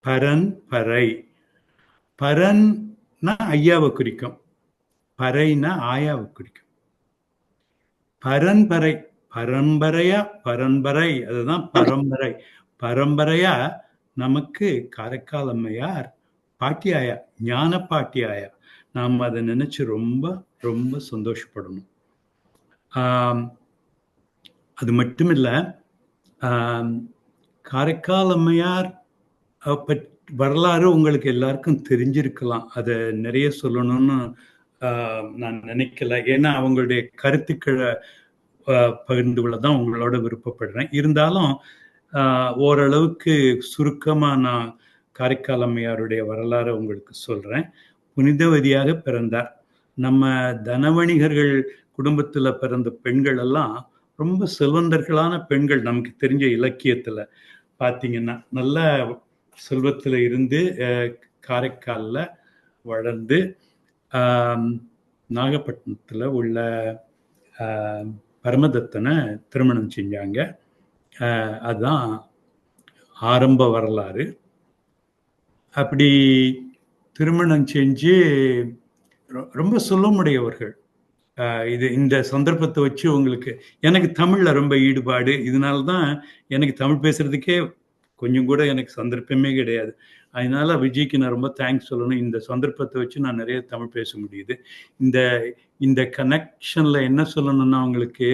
பரன் பறை. பரன்னா ஐயாவை குறிக்கும், பறைனா ஆயாவை குறிக்கும். பரம்பரை, பரம்பரையா, பரம்பரை, அதுதான் பரம்பரை. பரம்பரையா நமக்கு காரைக்கால் அம்மையார் பாட்டியாயா, ஞான பாட்டியாயா. நாம் அதை நினைச்சு ரொம்ப ரொம்ப சந்தோஷப்படணும். அது மட்டும் இல்லை, காரைக்கால் அம்மையார் வரலாறு உங்களுக்கு எல்லாருக்கும் தெரிஞ்சிருக்கலாம். அதை நிறைய சொல்லணும்னு நான் நினைக்கல. ஏன்னா அவங்களுடைய கருத்துக்களை பகிர்ந்து கொள்ள தான் உங்களோட விருப்பப்படுறேன். இருந்தாலும் ஓரளவுக்கு சுருக்கமாக நான் காரைக்கால் அம்மையாருடைய வரலாறு உங்களுக்கு சொல்கிறேன். புனிதவதியாக பிறந்தார். நம்ம தனவணிகர்கள் குடும்பத்தில் பிறந்த பெண்கள் எல்லாம் ரொம்ப செல்வந்தர்களான பெண்கள். நமக்கு தெரிஞ்ச இலக்கியத்தில் பார்த்தீங்கன்னா நல்ல செல்வத்தில் இருந்து காரைக்காலில் வளர்ந்து நாகப்பட்டினத்தில் உள்ள பரமதத்தனை திருமணம் செஞ்சாங்க. அதுதான் ஆரம்ப வரலாறு. அப்படி திருமணம் செஞ்சு ரொம்ப சொல்லமுடையவர்கள். இது இந்த சந்தர்ப்பத்தை வச்சு உங்களுக்கு, எனக்கு தமிழில் ரொம்ப ஈடுபாடு, இதனால தான் எனக்கு தமிழ் பேசுறதுக்கே கொஞ்சம் கூட எனக்கு சந்தர்ப்பமே கிடையாது. அதனால விஜய்க்கு நான் ரொம்ப தேங்க்ஸ் சொல்லணும். இந்த சந்தர்ப்பத்தை வச்சு நான் நிறைய தமிழ் பேச முடியுது. இந்த கனெக்ஷன்ல என்ன சொல்லணும்னா, அவங்களுக்கு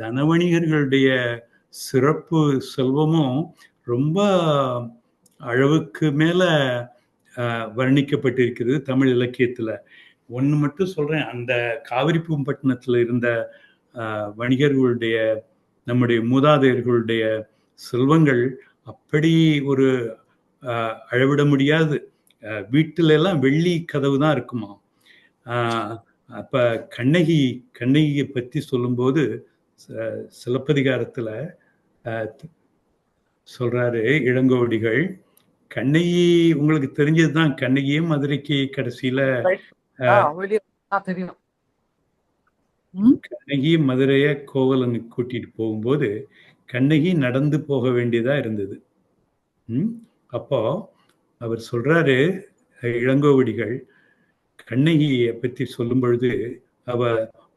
தனவணிகர்களுடைய சிறப்பு செல்வமும் ரொம்ப அளவுக்கு மேல வர்ணிக்கப்பட்டிருக்கிறது தமிழ் இலக்கியத்துல. ஒன்று மட்டும் சொல்றேன், அந்த காவிரி பூம்பட்டினத்துல இருந்த வணிகர்களுடைய, நம்முடைய மூதாதையர்களுடைய செல்வங்கள் அப்படி ஒரு அளவிட முடியாது. வீட்டுல எல்லாம் வெள்ளி கதவு தான் இருக்குமா. அப்ப கண்ணகியை பத்தி சொல்லும்போது சிலப்பதிகாரத்துல சொல்றாரு இளங்கோவடிகள், கண்ணகி உங்களுக்கு தெரிஞ்சதுதான், கண்ணகியும் மதுரைக்கு கடைசியில கண்ணகி மதுரைய கோவலனுக்கு கூட்டிட்டு போகும்போது கண்ணகி நடந்து போக வேண்டியதா இருந்தது. அப்போ அவர் சொல்றாரு இளங்கோவடிகள், கண்ணகியை பத்தி சொல்லும் பொழுது அவ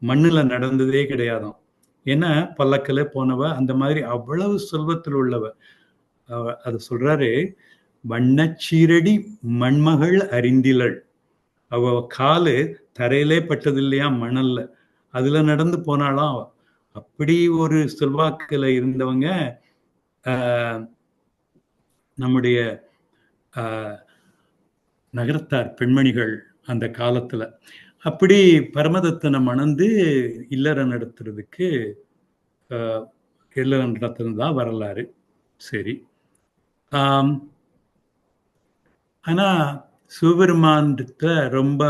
மண்ணுல நடந்ததே கிடையாதாம். ஏன்னா பல்லக்கில் போனவ, அந்த மாதிரி அவ்வளவு செல்வத்தில் உள்ளவ. அது சொல்றாரு, வண்ணச்சீரடி மண்மகள் அறிந்திலள். அவ காலு தரையிலே பட்டது இல்லையா, மணல்ல, அதுல நடந்து போனாலாம் அவ. அப்படி ஒரு செல்வாக்குல இருந்தவங்க நம்முடைய நகரத்தார் பெண்மணிகள் அந்த காலத்துல. அப்படி பரமதத்தனை மணந்து இல்லறம் நடத்துறதுக்கு இல்லறம் நடத்துறதுதான் வரலாறு. சரி. ஆனா சிவபெருமான்கிட்ட ரொம்ப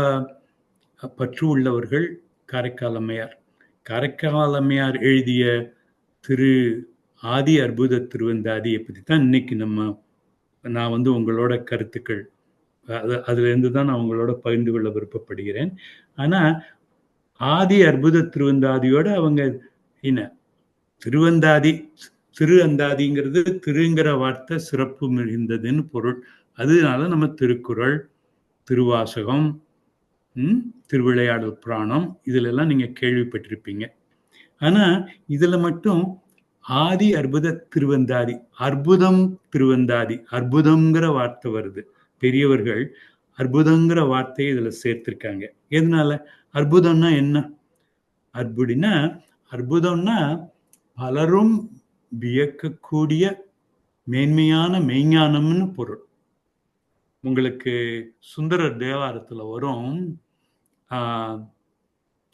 பற்று உள்ளவர்கள் காரைக்கால் அம்மையார். காரைக்கால் அம்மையார் எழுதிய திரு ஆதி அற்புத திருவந்தாதியை பற்றி தான் இன்னைக்கு நான் உங்களோட கருத்துக்கள் அதுல இருந்து தான் நான் உங்களோட பகிர்ந்து கொள்ள விருப்பப்படுகிறேன். ஆனா ஆதி அற்புத திருவந்தாதியோட அவங்க என்ன திருவந்தாதி, திரு அந்தாதிங்கிறது திருங்கிற வார்த்தை சிறப்பு மிகுந்ததுன்னு பொருள். அதனால நம்ம திருக்குறள், திருவாசகம், திருவிளையாடல் புராணம் இதுல எல்லாம் நீங்க கேள்விப்பட்டிருப்பீங்க. ஆனா இதுல மட்டும் ஆதி அற்புத திருவந்தாதி, அற்புதம் திருவந்தாதி, அற்புதம்ங்கிற வார்த்தை வருது. பெரியவர்கள் அற்புதங்கிற வார்த்தையை இதுல சேர்த்திருக்காங்க. எதனால? அற்புதம்னா என்ன? அற்புதம்னா பலரும் வியக்கக்கூடிய மேன்மையான மெய்ஞானம்னு பொருள். உங்களுக்கு சுந்தரர் தேவாரத்துல வரும்,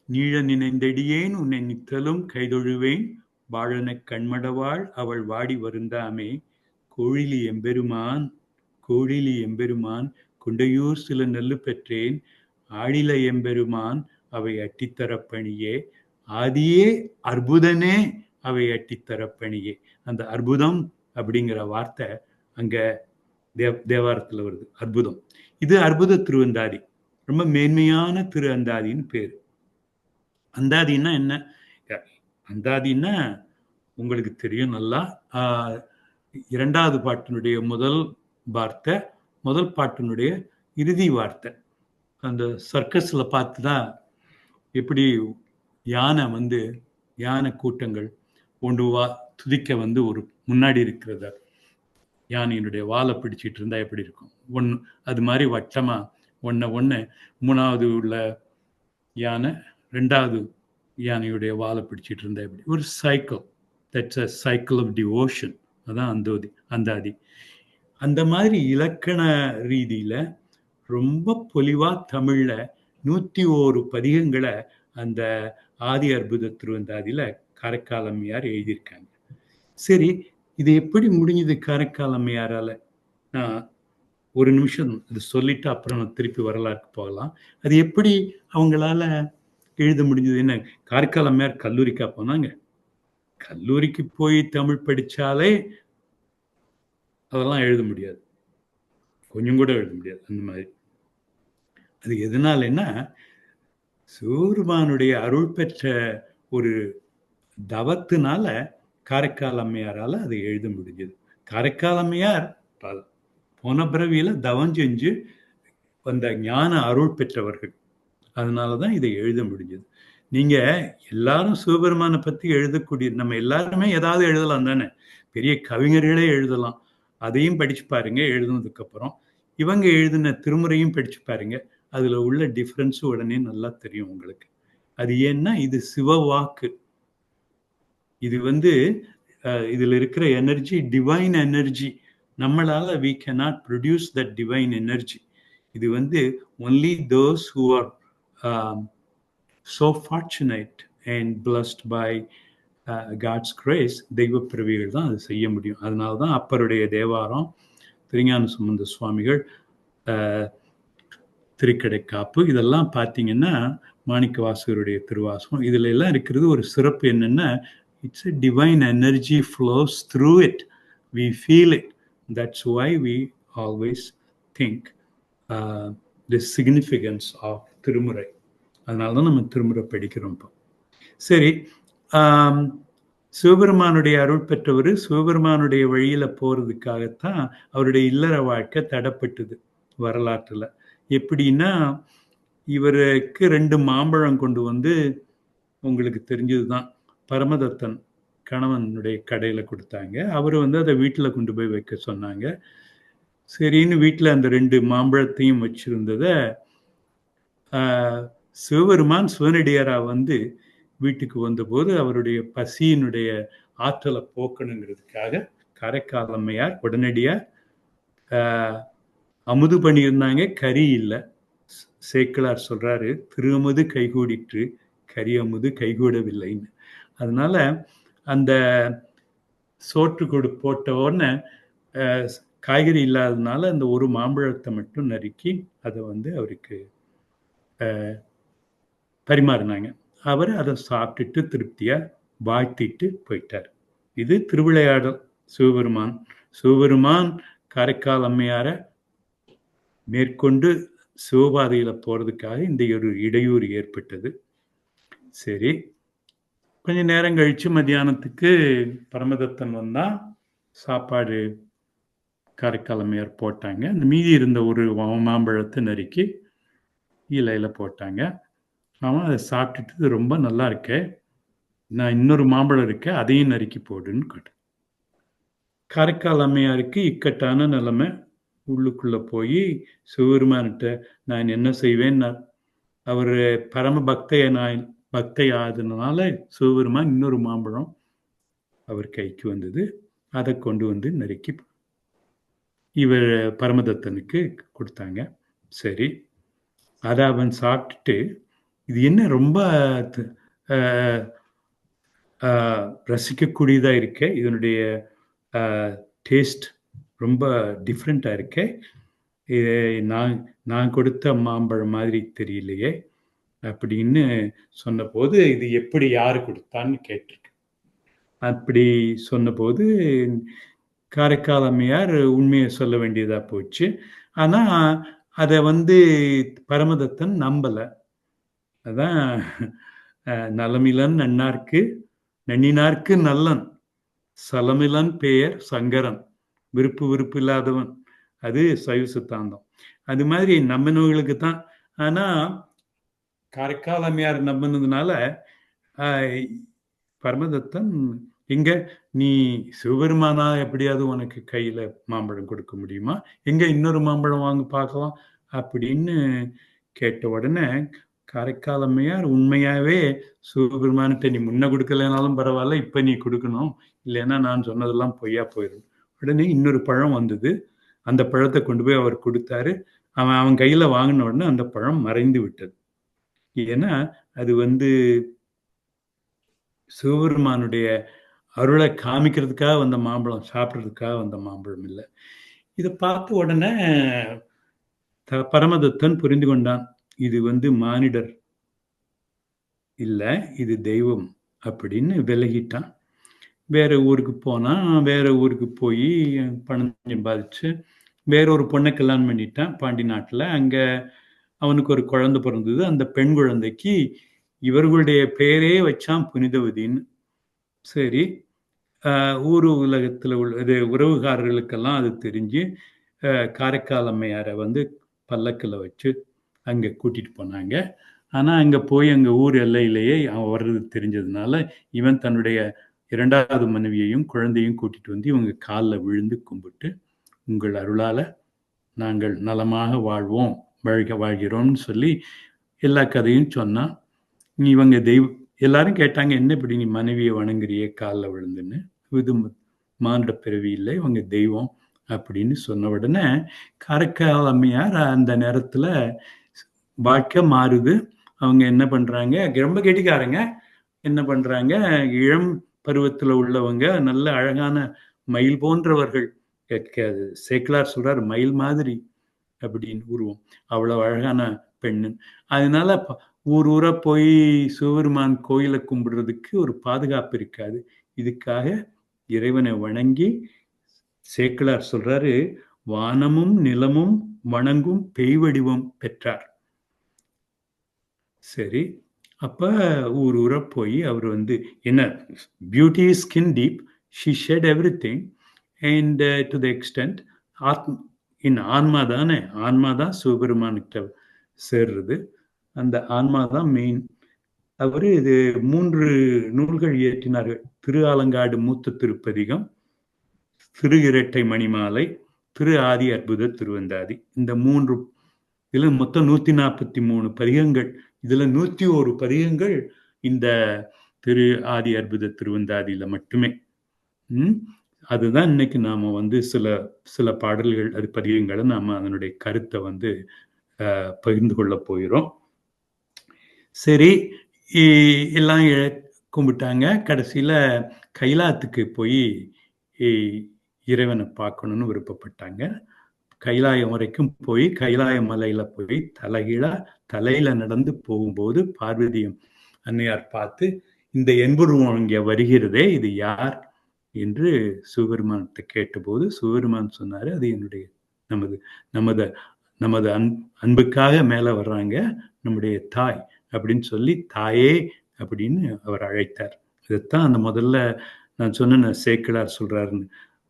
நீழ நினைந்தடியேன் உன்னை நித்தலும் கைதொழுவேன் வாழன கண்மடவாள் அவள் வாடி வருந்தாமே கோழிலி எம்பெருமான் கொண்டையூர் சில நெல்லு பெற்றேன் ஆழில எம்பெருமான் அவை அட்டித்தரப்பணியே ஆதியே அற்புதனே அவை அட்டித்தரப்பணியே. அந்த அற்புதம் அப்படிங்கிற வார்த்தை அங்க தேவாரத்துல வருது. அற்புதம். இது அற்புத திருவந்தாதி, ரொம்ப மேன்மையான திரு அந்தாதின்னு பேரு. அந்தாதின்னா என்ன? அந்தாதின்னா உங்களுக்கு தெரியும் நல்லா. இரண்டாவது பாட்டினுடைய முதல் வார்த்தை முதல் பாட்டினுடைய இறுதி வார்த்தை. அந்த சர்க்கஸ்ல பார்த்துதான் எப்படி யானை கூட்டங்கள் ஒன்றுவா துதிக்க ஒரு முன்னாடி இருக்கிறத யானையினுடைய வாலை பிடிச்சிட்டு இருந்தா எப்படி இருக்கும், அது மாதிரி வட்டமா ஒன்னு மூணாவது உள்ள யானை ரெண்டாவது யானையுடைய வாலை பிடிச்சிட்டு இருந்தா எப்படி ஒரு cycle. That's a cycle of devotion. அதான் அந்தாதி. அந்த மாதிரி இலக்கண ரீதியில ரொம்ப பொலிவா தமிழ்ல 101 பதிகங்களை அந்த ஆதி அற்புத திருவந்தாதியில காரைக்கால் அம்மையார் எழுதியிருக்காங்க. சரி, இது எப்படி முடிஞ்சது காரைக்கால் அம்மையாரால? நான் ஒரு நிமிஷம் இது சொல்லிட்டு அப்புறம் திருப்பி வரலாறுக்கு போகலாம். அது எப்படி அவங்களால எழுத முடிஞ்சது? என்ன, காரைக்கால் அம்மையார் கல்லூரிக்கா போனாங்க? கல்லூரிக்கு போய் தமிழ் படிச்சாலே அதெல்லாம் எழுத முடியாது, கொஞ்சம் கூட எழுத முடியாது அந்த மாதிரி. அது எதனாலன்னா, சிவபெருமானுடைய அருள் பெற்ற ஒரு தவத்தினால காரைக்கால் அம்மையாரால அதை எழுத முடிஞ்சது. காரைக்கால் அம்மையார் போன பிறவியில தவம் செஞ்சு வந்த ஞான அருள் பெற்றவர்கள். அதனாலதான் இதை எழுத முடிஞ்சது. நீங்க எல்லாரும் சிவபெருமானை பத்தி எழுதக்கூடிய, நம்ம எல்லாருமே ஏதாவது எழுதலாம் தானே, பெரிய கவிஞர்களே எழுதலாம். அதையும் படிச்சு பாருங்க. எழுதுனதுக்கு அப்புறம் இவங்க எழுதின திருமுறையும் படிச்சு பாருங்க. அதுல உள்ள டிஃபரன்ஸ் உடனே நல்லா தெரியும் உங்களுக்கு. அது ஏன்னா இது சிவ வாக்கு. இது இதுல இருக்கிற எனர்ஜி டிவைன் எனர்ஜி. நம்மளால we cannot produce that divine energy. இது only those who are so fortunate and blessed by God's grace, தெய்வ பிறவிகள் தான் அது செய்ய முடியும். அதனால தான் அப்பருடைய தேவாரம், திருஞான சம்பந்த சுவாமிகள் திருக்கடைக்காப்பு, இதெல்லாம் பார்த்தீங்கன்னா மாணிக்க வாசகருடைய திருவாசகம், இதுல எல்லாம் இருக்கிறது ஒரு சிறப்பு என்னன்னா, it's a divine energy flows through it. We feel it. That's why we always think the significance of திருமுறை. அதனால தான் நம்ம திருமுறை படிக்கிறோம். சரி, சிவபெருமானுடைய அருள் பெற்றவர் சிவபெருமானுடைய வழியில போறதுக்காகத்தான் அவருடைய இல்லற வாழ்க்கை தடப்பட்டது வரலாற்றுல. எப்படின்னா, இவருக்கு 2 மாம்பழம் கொண்டு உங்களுக்கு தெரிஞ்சதுதான், பரமதத்தன் கணவனுடைய கடையில கொடுத்தாங்க. அவரு அதை வீட்டுல கொண்டு போய் வைக்க சொன்னாங்க. சரின்னு வீட்டுல அந்த 2 மாம்பழத்தையும் வச்சிருந்தத சிவபெருமான் சிவனடியாரா வீட்டுக்கு வந்தபோது அவருடைய பசியினுடைய ஆற்றலை போக்கணுங்கிறதுக்காக காரைக்கால் அம்மையார் உடனடியா அமுது பண்ணியிருந்தாங்க. கறி இல்லை. சேக்கிழார் சொல்றாரு, திருஅமுது கைகூடிற்று, கரி அமுது கைகூடவில்லைன்னு. அதனால அந்த சோற்று போட்ட உடனே காய்கறி இல்லாததுனால அந்த ஒரு மாம்பழத்தை மட்டும் நறுக்கி அதை அவருக்கு பரிமாறினாங்க. அவர் அதை சாப்பிட்டுட்டு திருப்தியா வாழ்த்திட்டு போயிட்டார். இது திருவிளையாடல். சிவபெருமான் காரைக்கால் அம்மையார மேற்கொண்டு சிவபாதையில போறதுக்காக இந்த ஒரு இடையூறு ஏற்பட்டது. சரி, கொஞ்ச நேரம் கழிச்சு மத்தியானத்துக்கு பரமதத்தன் வந்தா சாப்பாடு காரைக்கால் அம்மையார் போட்டாங்க. அந்த மீதி இருந்த ஒரு மாம்பழத்தை நறுக்கி இலையில போட்டாங்க. அவன் அதை சாப்பிட்டுட்டு, ரொம்ப நல்லா இருக்கே, நான் இன்னொரு மாம்பழம் இருக்க, அதையும் நறுக்கி போடுன்னு கேட்டேன். காரைக்கால் அம்மையாருக்கு இக்கட்டான நிலைமை. உள்ளுக்குள்ள போய் சிவபெருமான்கிட்ட நான் என்ன செய்வேன், அவர் பரம பக்தை ஆகுதுனால சிவபெருமான் இன்னொரு மாம்பழம் அவர் கைக்கு வந்தது. அதை கொண்டு நறுக்கி இவர் பரமதத்தனுக்கு கொடுத்தாங்க. சரி, அதை அவன் சாப்பிட்டுட்டு, இது என்ன ரொம்ப ரசிக்கக்கூடியதா இருக்க, இதனுடைய டேஸ்ட் ரொம்ப டிஃப்ரெண்டா இருக்கே, நான் கொடுத்த மாம்பழம் மாதிரி தெரியலையே அப்படின்னு சொன்னபோது, இது எப்படி யாரு கொடுத்தான்னு கேட்டிருக்கு. அப்படி சொன்னபோது காரைக்கால் அம்மையார் உண்மையை சொல்ல வேண்டியதா போச்சு. ஆனா அதை பரமதத்தன் நம்பல. அதான் நலமிலன் நன்னினார்க்கு நல்லன், சலமிலன் பெயர் சங்கரன், விருப்பு இல்லாதவன் அது சைவ சித்தாந்தம். அது மாதிரி நம்பினவர்களுக்கு தான். ஆனா காரைக்கால் அம்மையார் நம்பினதுனால பரமதத்தன் எங்க நீ சிவபெருமானா எப்படியாவது உனக்கு கையில மாம்பழம் கொடுக்க முடியுமா, எங்க இன்னொரு மாம்பழம் வாங்க பார்க்கலாம் அப்படின்னு கேட்ட உடனே காரைக்கால் அம்மையார் உண்மையாவே சிவபெருமான்கிட்ட நீ முன்ன கொடுக்கலனாலும் பரவாயில்ல, இப்ப நீ கொடுக்கணும், இல்லைன்னா நான் சொன்னதெல்லாம் பொய்யா போயிடும். உடனே இன்னொரு பழம் வந்தது. அந்த பழத்தை கொண்டு போய் அவர் கொடுத்தாரு. அவன் கையில வாங்கின உடனே அந்த பழம் மறைந்து விட்டது. ஏன்னா அது சிவபெருமானுடைய அருளை காமிக்கிறதுக்காக வந்த மாம்பழம், சாப்பிட்றதுக்காக வந்த மாம்பழம் இல்லை. இதை பார்த்த உடனே பரமதத்தன் புரிந்து கொண்டான், இது மானிடர் இல்லை, இது தெய்வம் அப்படின்னு விலகிட்டான். வேற ஊருக்கு போனான். வேற ஊருக்கு போய் பணம் சம்பாதிச்சு வேற ஒரு பொண்ணை கல்யாணம் பண்ணிட்டான் பாண்டி நாட்டில். அங்க அவனுக்கு ஒரு குழந்தை பிறந்தது. அந்த பெண் குழந்தைக்கு இவர்களுடைய பெயரே வச்சான் புனிதவதின்னு. சரி, ஊர் உலகத்தில் உள்ள உறவுகாரர்களுக்கெல்லாம் அது தெரிஞ்சு காரைக்கால் அம்மையாரை பல்லக்கில் வச்சு அங்கே கூட்டிட்டு போனாங்க. ஆனால் அங்கே போய் அங்கே ஊர் எல்லையிலேயே அவன் வர்றது தெரிஞ்சதுனால இவன் தன்னுடைய இரண்டாவது மனைவியையும் குழந்தையும் கூட்டிட்டு இவங்க காலில் விழுந்து கும்பிட்டு, உங்கள் அருளால நாங்கள் நலமாக வாழ்வோம், வாழ்கிறோம்னு சொல்லி எல்லா கதையும் சொன்னான். இவங்க தெய்வம் எல்லாரும் கேட்டாங்க, என்ன இப்படி நீ மனைவியை வணங்குறியே காலில் விழுந்துன்னு, இது மானுட பிறவி இல்லை, இவங்க தெய்வம் அப்படின்னு சொன்ன உடனே காரைக்கால் அம்மையார் அந்த நேரத்துல வாழ்க்கை மாறுது. அவங்க என்ன பண்றாங்க, ரொம்ப கெட்டிக்காரங்க, என்ன பண்றாங்க, இளம் பருவத்துல உள்ளவங்க நல்ல அழகான மயில் போன்றவர்கள், சேக்கிலார் சொல்றார் மயில் மாதிரி அப்படின்னு உருவம், அவ்வளவு அழகான பெண்ணு. அதனால ஊர் ஊரா போய் சிவபெருமான் கோயிலை கும்பிடுறதுக்கு ஒரு பாதுகாப்பு இருக்காது. இதுக்காக இறைவனை வணங்கி சேக்கிலார் சொல்றாரு, வானமும் நிலமும் வணங்கும் பெய்வடிவம் பெற்றார். சரி, அப்ப ஊர் ஊரா போய் அவர் என்ன, beauty is skin deep, she shed everything and to the extent ஆன்மா தானே, ஆன்மா தான் சிவபெருமான்கிட்ட சேர்றது, அந்த ஆன்மா தான் மெயின். அவரு இது 3 நூல்கள் இயற்றினார்கள். திரு ஆலங்காடு மூத்த திருப்பதிகம், திரு இரட்டை மணிமாலை, திரு ஆதி அற்புத திருவந்தாதி. இந்த 3 இதுல மொத்தம் 143 பதிகங்கள். இதுல 101 பதிகங்கள் இந்த திரு ஆதி அற்புத திருவந்தாதியில மட்டுமே. அதுதான் இன்னைக்கு நாம சில பாடல்கள், அது பதிகங்களை நாம அதனுடைய கருத்தை பகிர்ந்து கொள்ள போகிறோம். சரி, எல்லாம் கும்பிட்டாங்க. கடைசியில கைலாயத்துக்கு போய் இறைவனை பார்க்கணும்னு விருப்பப்பட்டாங்க. கைலாயம் வரைக்கும் போய் கைலாய மலையில போய் தலையில நடந்து போகும்போது பார்வதியம் அன்னையார் பார்த்து, இந்த என்புருவம் இங்க வருகிறதே, இது யார் என்று சிவபெருமான்கிட்ட கேட்டபோது சிவபெருமான் சொன்னாரு, அது என்னுடைய நமது அன்புக்காக மேல வர்றாங்க நம்முடைய தாய் அப்படின்னு சொல்லி, தாயே அப்படின்னு அவர் அழைத்தார். இதைத்தான் அந்த முதல்ல நான் சொன்ன சேக்கிழார் சொல்றாருன்னு,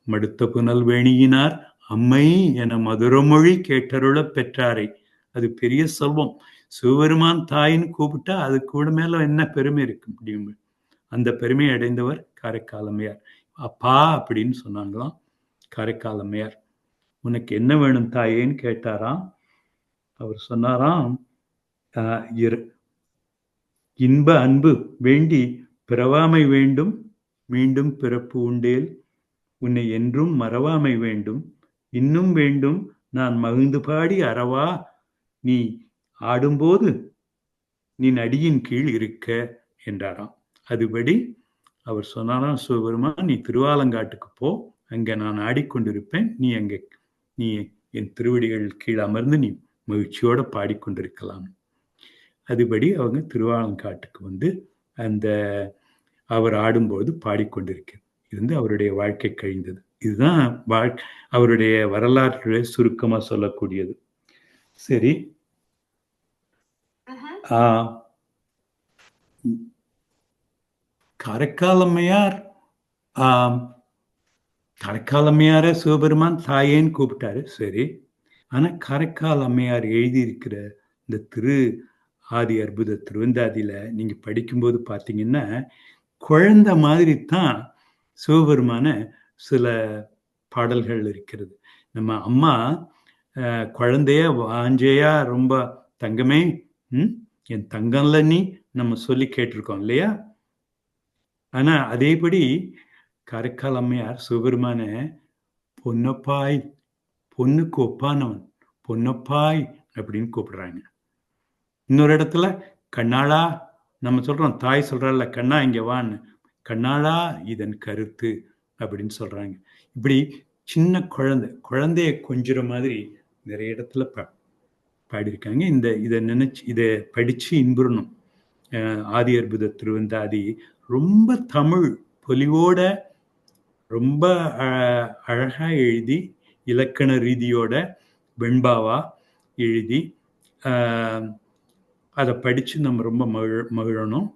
மடுத்த புனல் வேணியினார் அம்மை என மதுரமொழி கேட்டருள பெற்றாரை. அது பெரிய செல்வம். சிவபெருமான் தாயின்னு கூப்பிட்டா அது கூட மேல என்ன பெருமை இருக்கு முடியும். அந்த பெருமையை அடைந்தவர் காரைக்கால் அம்மையார். அப்பா அப்படின்னு சொன்னாங்களாம் காரைக்கால் அம்மையார். உனக்கு என்ன வேணும் தாயேன்னு கேட்டாராம். அவர் சொன்னாராம், இன்ப அன்பு வேண்டி பிறவாமை வேண்டும், மீண்டும் பிறப்பு உண்டேல், உன்னை என்றும் மறவாமை வேண்டும், இன்னும் வேண்டும் நான் மகிழ்ந்து பாடி அறவா, நீ ஆடும்போது நீ அடியின் கீழ் இருக்க என்றாராம். அதுபடி அவர் சொன்னாராம், சிவபெருமான் நீ திருவாலங்காட்டுக்கு போ, அங்க நான் ஆடிக்கொண்டிருப்பேன், நீ என் திருவடிகள் கீழ் அமர்ந்து நீ மகிழ்ச்சியோட பாடிக்கொண்டிருக்கலாம். அதுபடி அவங்க திருவாலங்காட்டுக்கு அந்த அவர் ஆடும்போது பாடிக்கொண்டிருக்க இருந்து அவருடைய வாழ்க்கை கழிந்தது. இதுதான் அவருடைய வரலாற்றை சுருக்கமா சொல்லக்கூடியது. சரி, காரைக்கால் அம்மையார் காரைக்கால் அம்மையார சிவபெருமான் தாயேன்னு கூப்பிட்டாரு. சரி. ஆனா காரைக்கால் அம்மையார் எழுதியிருக்கிற இந்த ஆதி அற்புத திருவந்தாதியில நீங்க படிக்கும்போது பார்த்தீங்கன்னா, குழந்தை மாதிரி தான் சிவபெருமான சில பாடல்கள் இருக்கிறது. நம்ம அம்மா குழந்தைய வாஞ்சையா ரொம்ப தங்கமே, என் தங்கம்ல நீ நம்ம சொல்லி கேட்டிருக்கோம் இல்லையா? ஆனா அதேபடி காரைக்கால் அம்மையார் சிவபெருமான பொன்னப்பாய், பொண்ணுக்கு ஒப்பானவன், பொன்னப்பாய் அப்படின்னு கூப்பிடுறாங்க. இன்னொரு இடத்துல கண்ணாளா, நம்ம சொல்றோம் தாய் சொல்றாள்ல கண்ணா இங்க வான்னு, கண்ணாளா இதன் கருத்து அப்படின்னு சொல்றாங்க. இப்படி சின்ன குழந்தைய கொஞ்சுற மாதிரி நிறைய இடத்துல பாடியிருக்காங்க. இதை படிச்சு இன்புறணும். ஆதி அற்புத திருவந்தாதி ரொம்ப தமிழ் பொலிவோட ரொம்ப அழகா எழுதி, இலக்கண ரீதியோட வெண்பாவா எழுதி அதை படிச்சு நம்ம ரொம்ப மகிழணும்.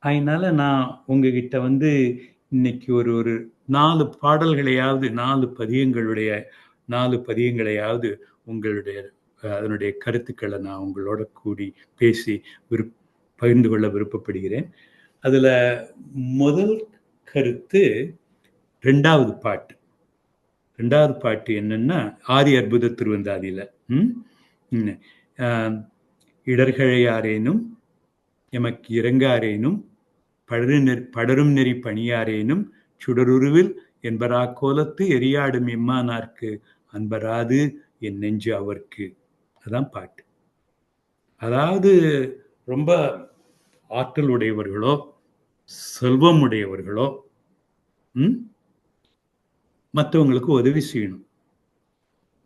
அதனால நான் உங்ககிட்ட இன்னைக்கு ஒரு 4 பாடல்களையாவது 4 பதியங்களையாவது உங்களுடைய அதனுடைய கருத்துக்களை நான் உங்களோட கூடி பேசி பகிர்ந்து கொள்ள விருப்பப்படுகிறேன். அதுல முதல் கருத்து 2வது பாட்டு. 2வது பாட்டு என்னன்னா ஆதி அற்புத திருவந்தாதியில இடர்களையாரேனும் எமக்கு இறங்காரேனும் படரும் நெறி பணியாரேனும் சுடருருவில் என்பரா கோலத்து எரியாடும் எம்மானார்க்கு அன்பராது என் நெஞ்சு அவர்க்கு. அதான் பாட்டு. அதாவது ரொம்ப ஆற்றல் உடையவர்களோ செல்வம் உடையவர்களோ மற்றவங்களுக்கு உதவி செய்யணும்.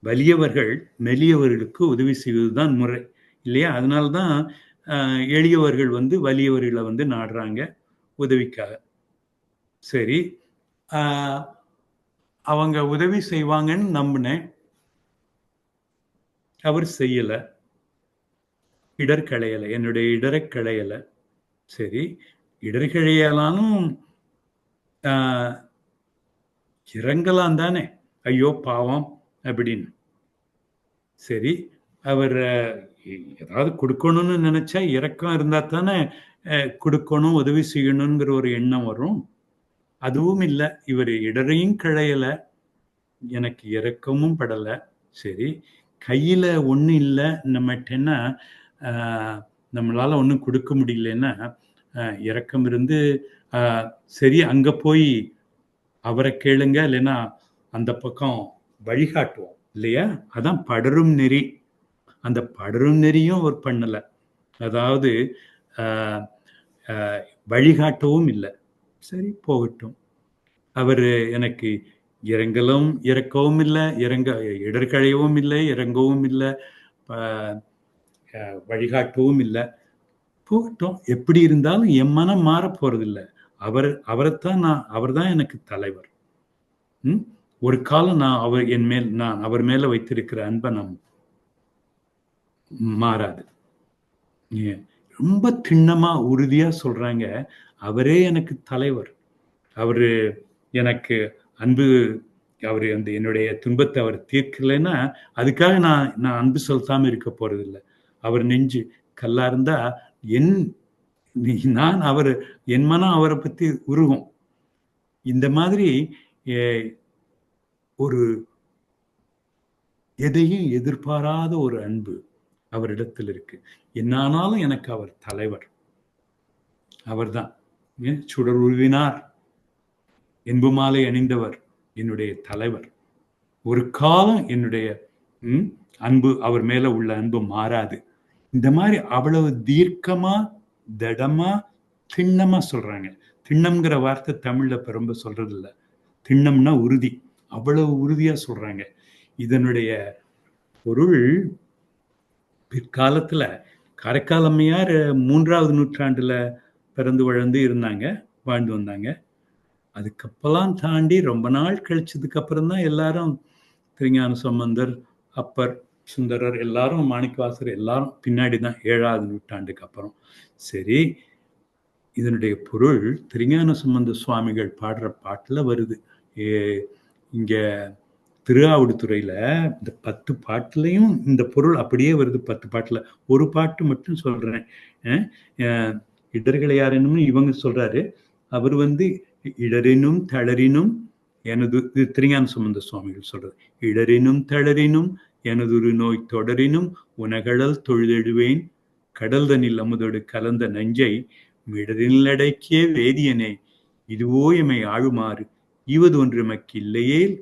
வலியவர்கள் மெலியவர்களுக்கு உதவி செய்வதுதான் முறை இல்லையா? அதனால்தான் எளியவர்கள் வலியவர்களை நாடுறாங்க உதவிக்காக. சரி, அவங்க உதவி செய்வாங்கன்னு நம்பினேன். அவர் செய்யல, இடர்களையல, என்னுடைய இடரை களையல. சரி, இடர்களையலானும் இறங்கலாம் தானே, ஐயோ பாவம் அப்படின்னு. சரி, அவர் ஏதாவது கொடுக்கணும்னு நினைச்சா இரக்கம் இருந்தா தானே கொடுக்கணும், உதவி செய்யணுங்கிற ஒரு எண்ணம் வரும். அதுவும் இல்லை, இவர் இடரையும் களையல, எனக்கு இரக்கமும் படல. சரி, கையில ஒன்றும் இல்லை நம்மகிட்டன்னா, நம்மளால ஒன்றும் கொடுக்க முடியலன்னா இரக்கம் இருந்து சரி அங்க போய் அவரை கேளுங்க, இல்லைன்னா அந்த பக்கம் வழிகாட்டுவோம் இல்லையா? அதான் படரும் நெறி. அந்த படரும் நெறியும் அவர் பண்ணல. அதாவது வழிகாட்டவும் இல்லை. சரி, போகட்டும். அவர் எனக்கு இறக்கவும் இல்லை, இடர்களையவும் இல்லை, இறங்கவும் இல்லை, வழிகாட்டவும் இல்லை. போகட்டும். எப்படி இருந்தாலும் என் மனம் மாற போறதில்லை. அவர் தான் எனக்கு தலைவர். ஒரு காலம் நான் அவர் மேல வைத்திருக்கிற அன்பை நாம் மாறாது. ரொம்ப திண்ணமா உறுதியா சொல்றாங்க, அவரே எனக்கு தலைவர். அவரு எனக்கு அன்பு, அவரு என்னுடைய துன்பத்தை அவர் தீர்க்கலைன்னா அதுக்காக நான் அன்பு செலுத்தாம இருக்க போறதில்லை. அவர் நெஞ்சு கல்லா இருந்தா என் மனம் அவரை பத்தி உருகும். இந்த மாதிரி ஒரு எதையும் எதிர்பாராத ஒரு அன்பு அவரிடத்தில் இருக்கு. என்னானாலும் எனக்கு அவர் தலைவர். அவர்தான் சுடர் உருவினார், என்பு மாலை அணிந்தவர், என்னுடைய தலைவர். ஒரு காலம் என்னுடைய அன்பு, அவர் மேல உள்ள அன்பு மாறாது. இந்த மாதிரி அவ்வளவு தீர்க்கமா திடமா திண்ணமா சொல்றாங்க. திண்ணம்ங்கிற வார்த்தை தமிழ்ல ரொம்ப சொல்றது இல்லை. திண்ணம்னா உறுதி. அவ்வளவு உறுதியா சொல்றாங்க. இதனுடைய பொருள் பிற்காலத்துல காரைக்கால் அம்மையார் 3வது நூற்றாண்டுல பிறந்து வளர்ந்து வாழ்ந்து வந்தாங்க. அதுக்கப்புறம் தாண்டி ரொம்ப நாள் கழிச்சதுக்கு அப்புறம் தான் எல்லாரும் திருஞான சம்பந்தர், அப்பர், சுந்தரர், எல்லாரும் மாணிக்கவாசர் எல்லாரும் பின்னாடி தான் 7வது நூற்றாண்டுக்கு அப்புறம். சரி, இதனுடைய பொருள் திருஞான சம்பந்த சுவாமிகள் பாடுற பாட்டுல வருது. இங்க திருஆவடுதுறையில இந்த 10 பாட்டுலயும் இந்த பொருள் அப்படியே வருது. 10 பாட்டுல ஒரு பாட்டு மட்டும் சொல்றேன். இடர்களையாரெனும் இவங்க சொல்றாரு. அவர் வந்து இடரினும் தளரினும் எனது திருஞான சம்பந்த சுவாமிகள் சொல்றது. இடரினும் தளரினும் எனதொரு நோய் தொடரினும் உனகழல் தொழுதெழுவேன் கடல்தனில் அமுதோடு கலந்த நஞ்சை மிடரிலடக்கிய வேதியனே இதுவோ எமை ஆழுமாறு ஈவது ஒன்று எமக்கு இல்லையேல்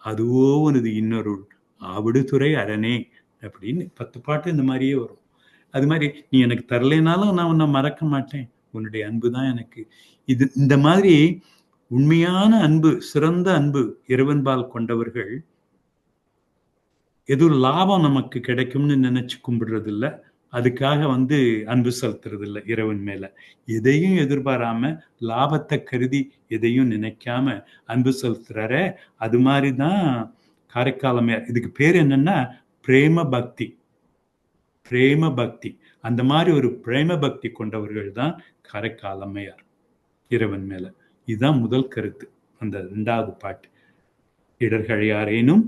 அதுவோ உனது இன்னொருள் ஆவிடுதுறை அரணே அப்படின்னு 10 பாட்டு இந்த மாதிரியே வரும். அது மாதிரி நீ எனக்கு தரலைனாலும் நான் உன்னை மறக்க மாட்டேன், உன்னுடைய அன்பு தான் எனக்கு. இது இந்த மாதிரி உண்மையான அன்பு, சிறந்த அன்பு இறைவன்பால் கொண்டவர்கள் எதுவும் லாபம் நமக்கு கிடைக்கும்னு நினைச்சு கும்பிடுறது இல்லை, அதுக்காக அன்பு செலுத்துறது இல்லை இறைவன் மேல. எதையும் எதிர்பாராம லாபத்தை கருதி எதையும் நினைக்காம அன்பு செலுத்துறாரே, அது மாதிரிதான் காரைக்காலமையார். இதுக்கு பேர் என்னன்னா பிரேம பக்தி. பிரேம பக்தி, அந்த மாதிரி ஒரு பிரேம பக்தி கொண்டவர்கள் தான் காரைக்காலமையார் இறைவன் மேல. இதுதான் முதல் கருத்து. அந்த 2வது பாட்டு, இடர்களையாரேனும்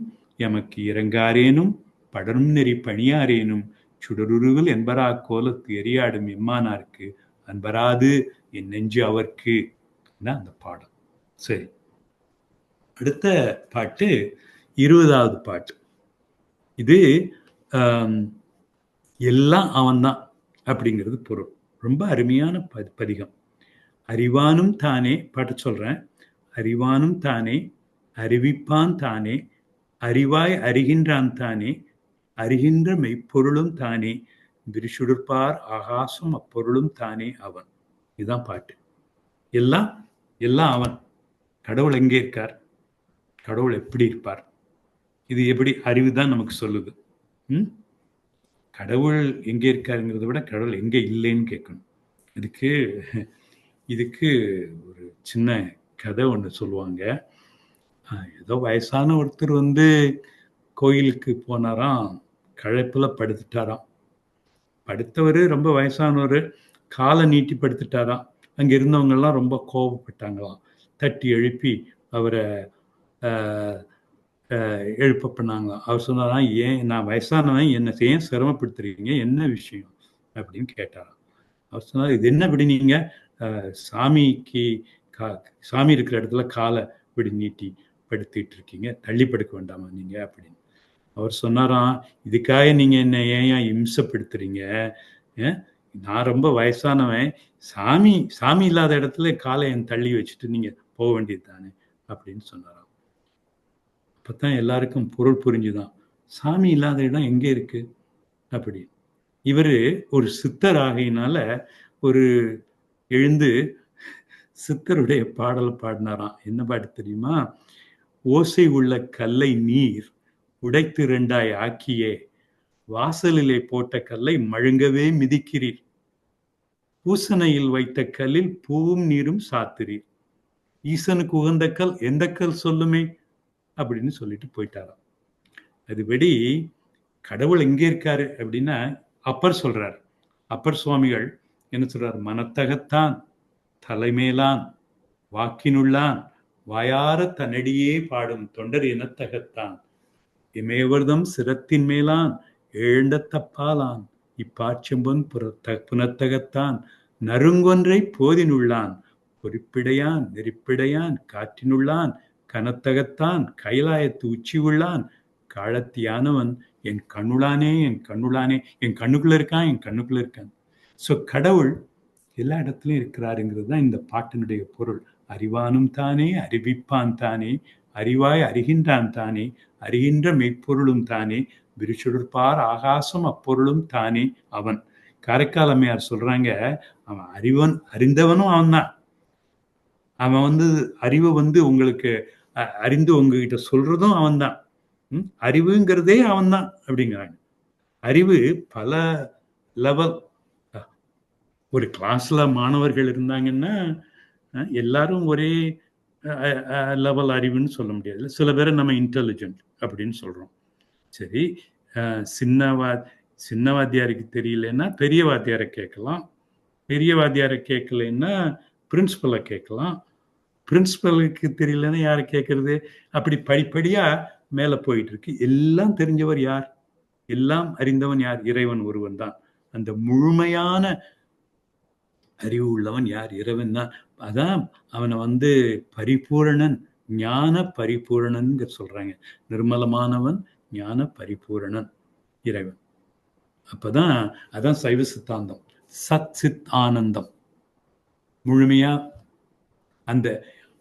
எமக்கு இறங்காரேனும் படரும் நெறி பணியாரேனும் சுடருருவில் என்பரா கோலத்து எரியாடும் எம்மானாருக்கு அன்பராது என் நெஞ்சு அவர்க்கு அந்த பாடம். சரி, அடுத்த பாட்டு 20வது பாட்டு. இது எல்லாம் அவன்தான் அப்படிங்கிறது பொருள். ரொம்ப அருமையான பதிகம். அறிவானும் தானே, பாட்டு சொல்றேன். அறிவானும் தானே, அறிவிப்பான் தானே, அறிவாய் அறிகின்றான் தானே, அறிகின்ற மெய்ப்பொருளும் தானே, விரிசுடற்பார் ஆகாசம் அப்பொருளும் தானே அவன். இதுதான் பாட்டு. எல்லாம் எல்லாம் அவன். கடவுள் எங்கே இருக்கார், கடவுள் எப்படி இருப்பார், இது எப்படி அறிவுதான் நமக்கு சொல்லுது. கடவுள் எங்கே இருக்காருங்கிறத விட கடவுள் எங்கே இல்லைன்னு கேட்கணும். இதுக்கு ஒரு சின்ன கதை ஒன்று சொல்லுவாங்க. ஏதோ வயசான ஒருத்தர் கோயிலுக்கு போனாராம், களைப்புல படுத்துட்டாராம். படுத்தவர் ரொம்ப வயசானவர், காலை நீட்டி படுத்துட்டாராம். அங்கே இருந்தவங்க எல்லாம் ரொம்ப கோபப்பட்டாங்களாம். தட்டி எழுப்பி அவரை எழுப்ப பண்ணாங்களாம். அவர் சொன்னாராம், ஏன் நான் வயசானவன், என்ன ஏன் சிரமப்படுத்துறீங்க, என்ன விஷயம் அப்படின்னு கேட்டாராம். அவர் சொன்னார், இது என்ன இப்படி நீங்க சாமிக்கு சாமி இருக்கிற இடத்துல காலை இப்படி நீட்டி படுத்திட்டு இருக்கீங்க, தள்ளி படுக்க வேண்டாமா நீங்க அப்படின்னு. அவர் சொன்னாராம், இதுக்காக நீங்க என்ன ஏன் இம்சப்படுத்துறீங்க, நான் ரொம்ப வயசானவன், சாமி இல்லாத இடத்துல காலை என் தள்ளி வச்சுட்டு நீங்க போக வேண்டியது தானே அப்படின்னு சொன்னாராம். அப்பதான் எல்லாருக்கும் பொருள் புரிஞ்சுதான், சாமி இல்லாத இடம் எங்க இருக்கு அப்படி. இவரு ஒரு சித்தர் ஆகையினால ஒரு எழுந்து சித்தருடைய பாடல் பாடினாராம். என்ன பாட்டு தெரியுமா? ஓசை உள்ள கல்லை நீர் உடைத்து 2ஆய் ஆக்கியே, வாசலிலே போட்ட கல்லை மழுங்கவே மிதிக்கிறீர், பூசணையில் வைத்த கல்லில் பூவும் நீரும் சாத்துறீர், ஈசனுக்கு உகந்த கல் எந்த கல் சொல்லுமே அப்படின்னு சொல்லிட்டு போயிட்டாராம். அதுபடி கடவுள் எங்கே இருக்காரு அப்படின்னா அப்பர் சொல்றார். அப்பர் சுவாமிகள் என்ன சொல்றார்? மனத்தகத்தான் தலைமேலான் வாக்கினுள்ளான் வாயார தன்னடியே பாடும் தொண்டர் இனத்தகத்தான் இமயவர்தம் சிரத்தின் மேலான் எழுந்த தப்பாலான் இப்பாச்செம்பொன் புனத்தகத்தான் நறுங்கொன்றை போதினுள்ளான் பொறிப்பிடையான் நெருப்பிடையான் காற்றினுள்ளான் கனத்தகத்தான் கைலாயத்து உச்சி உள்ளான் காலத்தியானவன் என் கண்ணுளானே என் கண்ணுளானே, என் கண்ணுக்குள்ள இருக்கான் என் கண்ணுக்குள்ள இருக்கான். ஸோ கடவுள் எல்லா இடத்துலையும் இருக்கிறாருங்கிறது தான் இந்த பாட்டினுடைய பொருள். அறிவானும் தானே, அறிவிப்பான் தானே, அறிவாய் அறிகின்றான் தானே, அறிகின்ற மெய்ப்பொருளும் தானே, விரிசுடற்பார் ஆகாசம் அப்பொருளும் தானே அவன். காரைக்கால் அம்மையார் சொல்றாங்க, அவன் அறிந்தவனும் அவன் தான். அவன் அறிவை உங்களுக்கு அறிந்து உங்ககிட்ட சொல்றதும் அவன் தான். அறிவுங்கிறதே அவன் தான் அப்படிங்கிறாங்க. அறிவு பல லெவல். ஒரு கிளாஸ்ல மாணவர்கள் இருந்தாங்கன்னா எல்லாரும் ஒரே லெவல் அறிவுன்னு சொல்ல முடியாது. சில பேரை நம்ம இன்டெலிஜென்ட் அப்படின்னு சொல்றோம். சரி, சின்ன வாத்தியாருக்கு தெரியலன்னா பெரிய வாத்தியாரை கேட்கலாம், பெரிய வாத்தியாரை கேட்கலைன்னா பிரின்சிபலை கேட்கலாம். பிரின்சிபலுக்கு தெரியலன்னா யாரை கேட்கறது? அப்படி படிப்படியா மேல போயிட்டு இருக்கு. எல்லாம் தெரிஞ்சவர் யார்? எல்லாம் அறிந்தவன் யார்? இறைவன் ஒருவன் தான். அந்த முழுமையான அறிவு உள்ளவன் யார்? இறைவன் தான். அதான் அவனை பரிபூரணன், ஞான பரிபூரணன் சொல்றாங்க. நிர்மலமானவன், ஞான பரிபூரணன் இறைவன். அப்பதான் அதான் சைவ சித்தாந்தம். சத் சித் ஆனந்தம். முழுமையா அந்த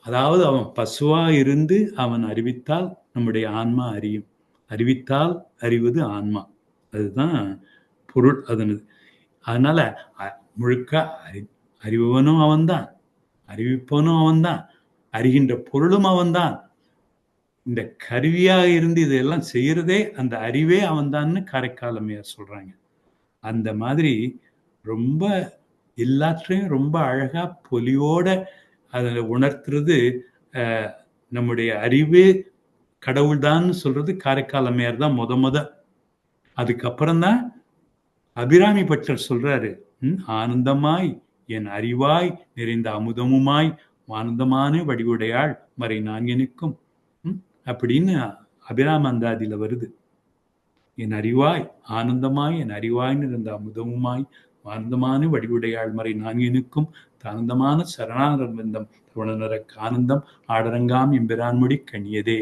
அதாவது அவன் பசுவா இருந்து அவன் அறிவித்தால் நம்முடைய ஆன்மா அறியும். அறிவித்தால் அறிவது ஆன்மா. அதுதான் பொருள் அதனது. அதனால முழுக்க அறிபவனும் அவன்தான், அறிவிப்பவனும் அவன்தான், அறிகின்ற பொருளும் அவன்தான். இந்த கருவியாக இருந்து இதெல்லாம் செய்யறதே அந்த அறிவே அவன்தான்னு காரைக்காலமையார் சொல்றாங்க. அந்த மாதிரி ரொம்ப எல்லாற்றையும் ரொம்ப அழகா பொலியோட அதை உணர்த்துறது நம்முடைய அறிவே கடவுள்தான் சொல்றது காரைக்காலமையார் தான் முத. அதுக்கப்புறம் தான் அபிராமி பட்டர் சொல்றாரு, ஆனந்தமாய் என் அறிவாய் நிறைந்த அமுதமுமாய் ஆனந்தமான வடிவுடையாள் மறை நான்கனுக்கும் அப்படின்னு அபிராம அந்தாதியில வருது. என் அறிவாய் ஆனந்தமாய் என் அறிவாய் நிறைந்த அமுதமுமாய் ஆனந்தமான வடிவுடையாள் மறை நான்கனுக்கும் தானந்தமான சரணானந்தம் உணர்நரக்கு ஆனந்தம் ஆடரங்காம் எம்பிரான்முடி கண்ணியதே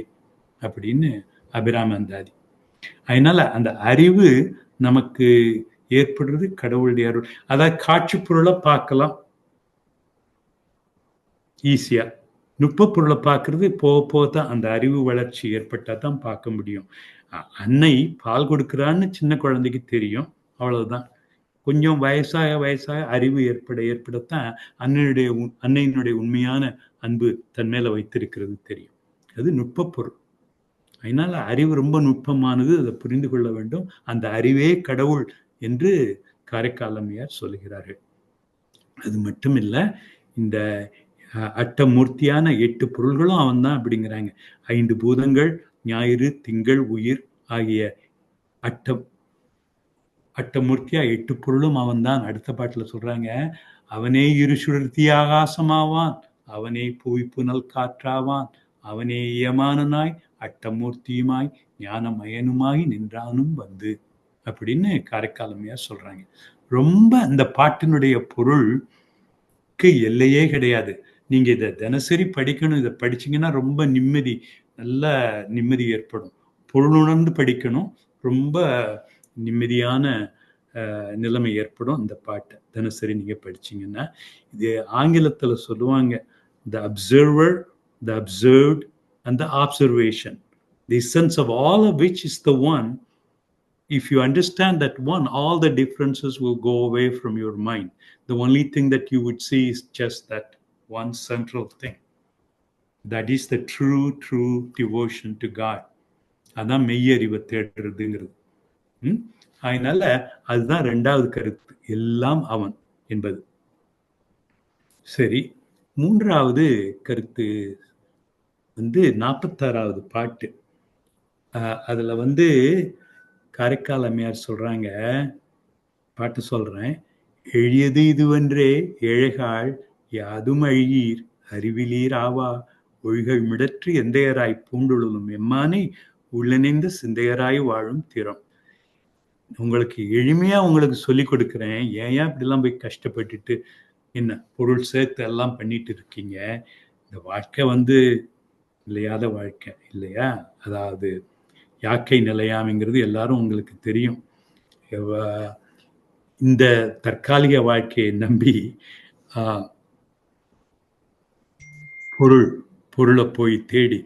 அப்படின்னு அபிராம அந்தாதி. அதனால அந்த அறிவு நமக்கு ஏற்படுறது கடவுளுடைய அருள். அதாவது காட்சி பொருளை பார்க்கலாம் ஈஸியா. நுட்ப பொருளை பார்க்கறது போகத்தான் அந்த அறிவு வளர்ச்சி ஏற்பட்டா தான் பார்க்க முடியும். அன்னை பால் கொடுக்குறான்னு சின்ன குழந்தைக்கு தெரியும், அவ்வளவுதான். கொஞ்சம் வயசாக அறிவு ஏற்படத்தான் அன்னையினுடைய உண்மையான அன்பு தன் மேல வைத்திருக்கிறது தெரியும். அது நுட்ப பொருள். அதனால அறிவு ரொம்ப நுட்பமானது, அதை புரிந்து கொள்ள வேண்டும். அந்த அறிவே கடவுள் என்று காரைக்காலமையார் சொல்லுகிறார்கள். அது மட்டும் இல்ல, இந்த அட்டமூர்த்தியான 8 பொருள்களும் அவன் தான் அப்படிங்கிறாங்க. 5 பூதங்கள், ஞாயிறு, திங்கள், உயிர் ஆகிய அட்டமூர்த்தியா 8 பொருளும் அவன் தான். அடுத்த பாட்டுல சொல்றாங்க, அவனே இருசுழற்தி ஆகாசமாவான், அவனே புவிப்புனல் காற்றாவான், அவனே இயமானனாய் அட்டமூர்த்தியுமாய் ஞானமயனுமாய் நின்றானும் வந்து அப்படின்னு காரைக்காலமையார் சொல்றாங்க. ரொம்ப அந்த பாட்டினுடைய பொருளுக்கு எல்லையே கிடையாது. நீங்க இதை தினசரி படிக்கணும். இதை படிச்சீங்கன்னா ரொம்ப நல்ல நிம்மதி ஏற்படும். பொருளுணர்ந்து படிக்கணும், ரொம்ப நிம்மதியான நிலைமை ஏற்படும். இந்த பாட்டை தினசரி நீங்க படிச்சீங்கன்னா. இது ஆங்கிலத்துல சொல்லுவாங்க, the observer, the observed and the observation, the essence of all of which is the one. If you understand that one, all the differences will go away from your mind. The only thing that you would see is just that one central thing. That is the true devotion to God. அதான் மெய்யறிவை தேடுறதுங்கிறது. அதனால அதுதான் 2வது கருத்து, எல்லாம் அவன் என்பது. சரி, 3வது கருத்து 46வது பாட்டு. அதுல காரைக்காலமையார் சொல்றாங்க, பாட்டு சொல்றேன். எழியது இதுவென்றே ஏழைகாள் யாதும் அழியீர் அறிவிலீர் ஆவா ஒழுகை மிடற்று எந்தையராய் பூண்டுழும் எம்மானை உள்ளிணைந்த சிந்தையராய் வாழும் திறம். உங்களுக்கு எளிமையா உங்களுக்கு சொல்லி கொடுக்குறேன், ஏன் இப்படிலாம் போய் கஷ்டப்பட்டுட்டு என்ன பொருள் சேர்த்து எல்லாம் பண்ணிட்டு இருக்கீங்க? இந்த வாழ்க்கை நிலையாத வாழ்க்கை இல்லையா? அதாவது யாக்கை நிலையாமைங்கிறது எல்லாரும் உங்களுக்கு தெரியும். இந்த தற்காலிக வாழ்க்கையை நம்பி பொருளை போய் தேடி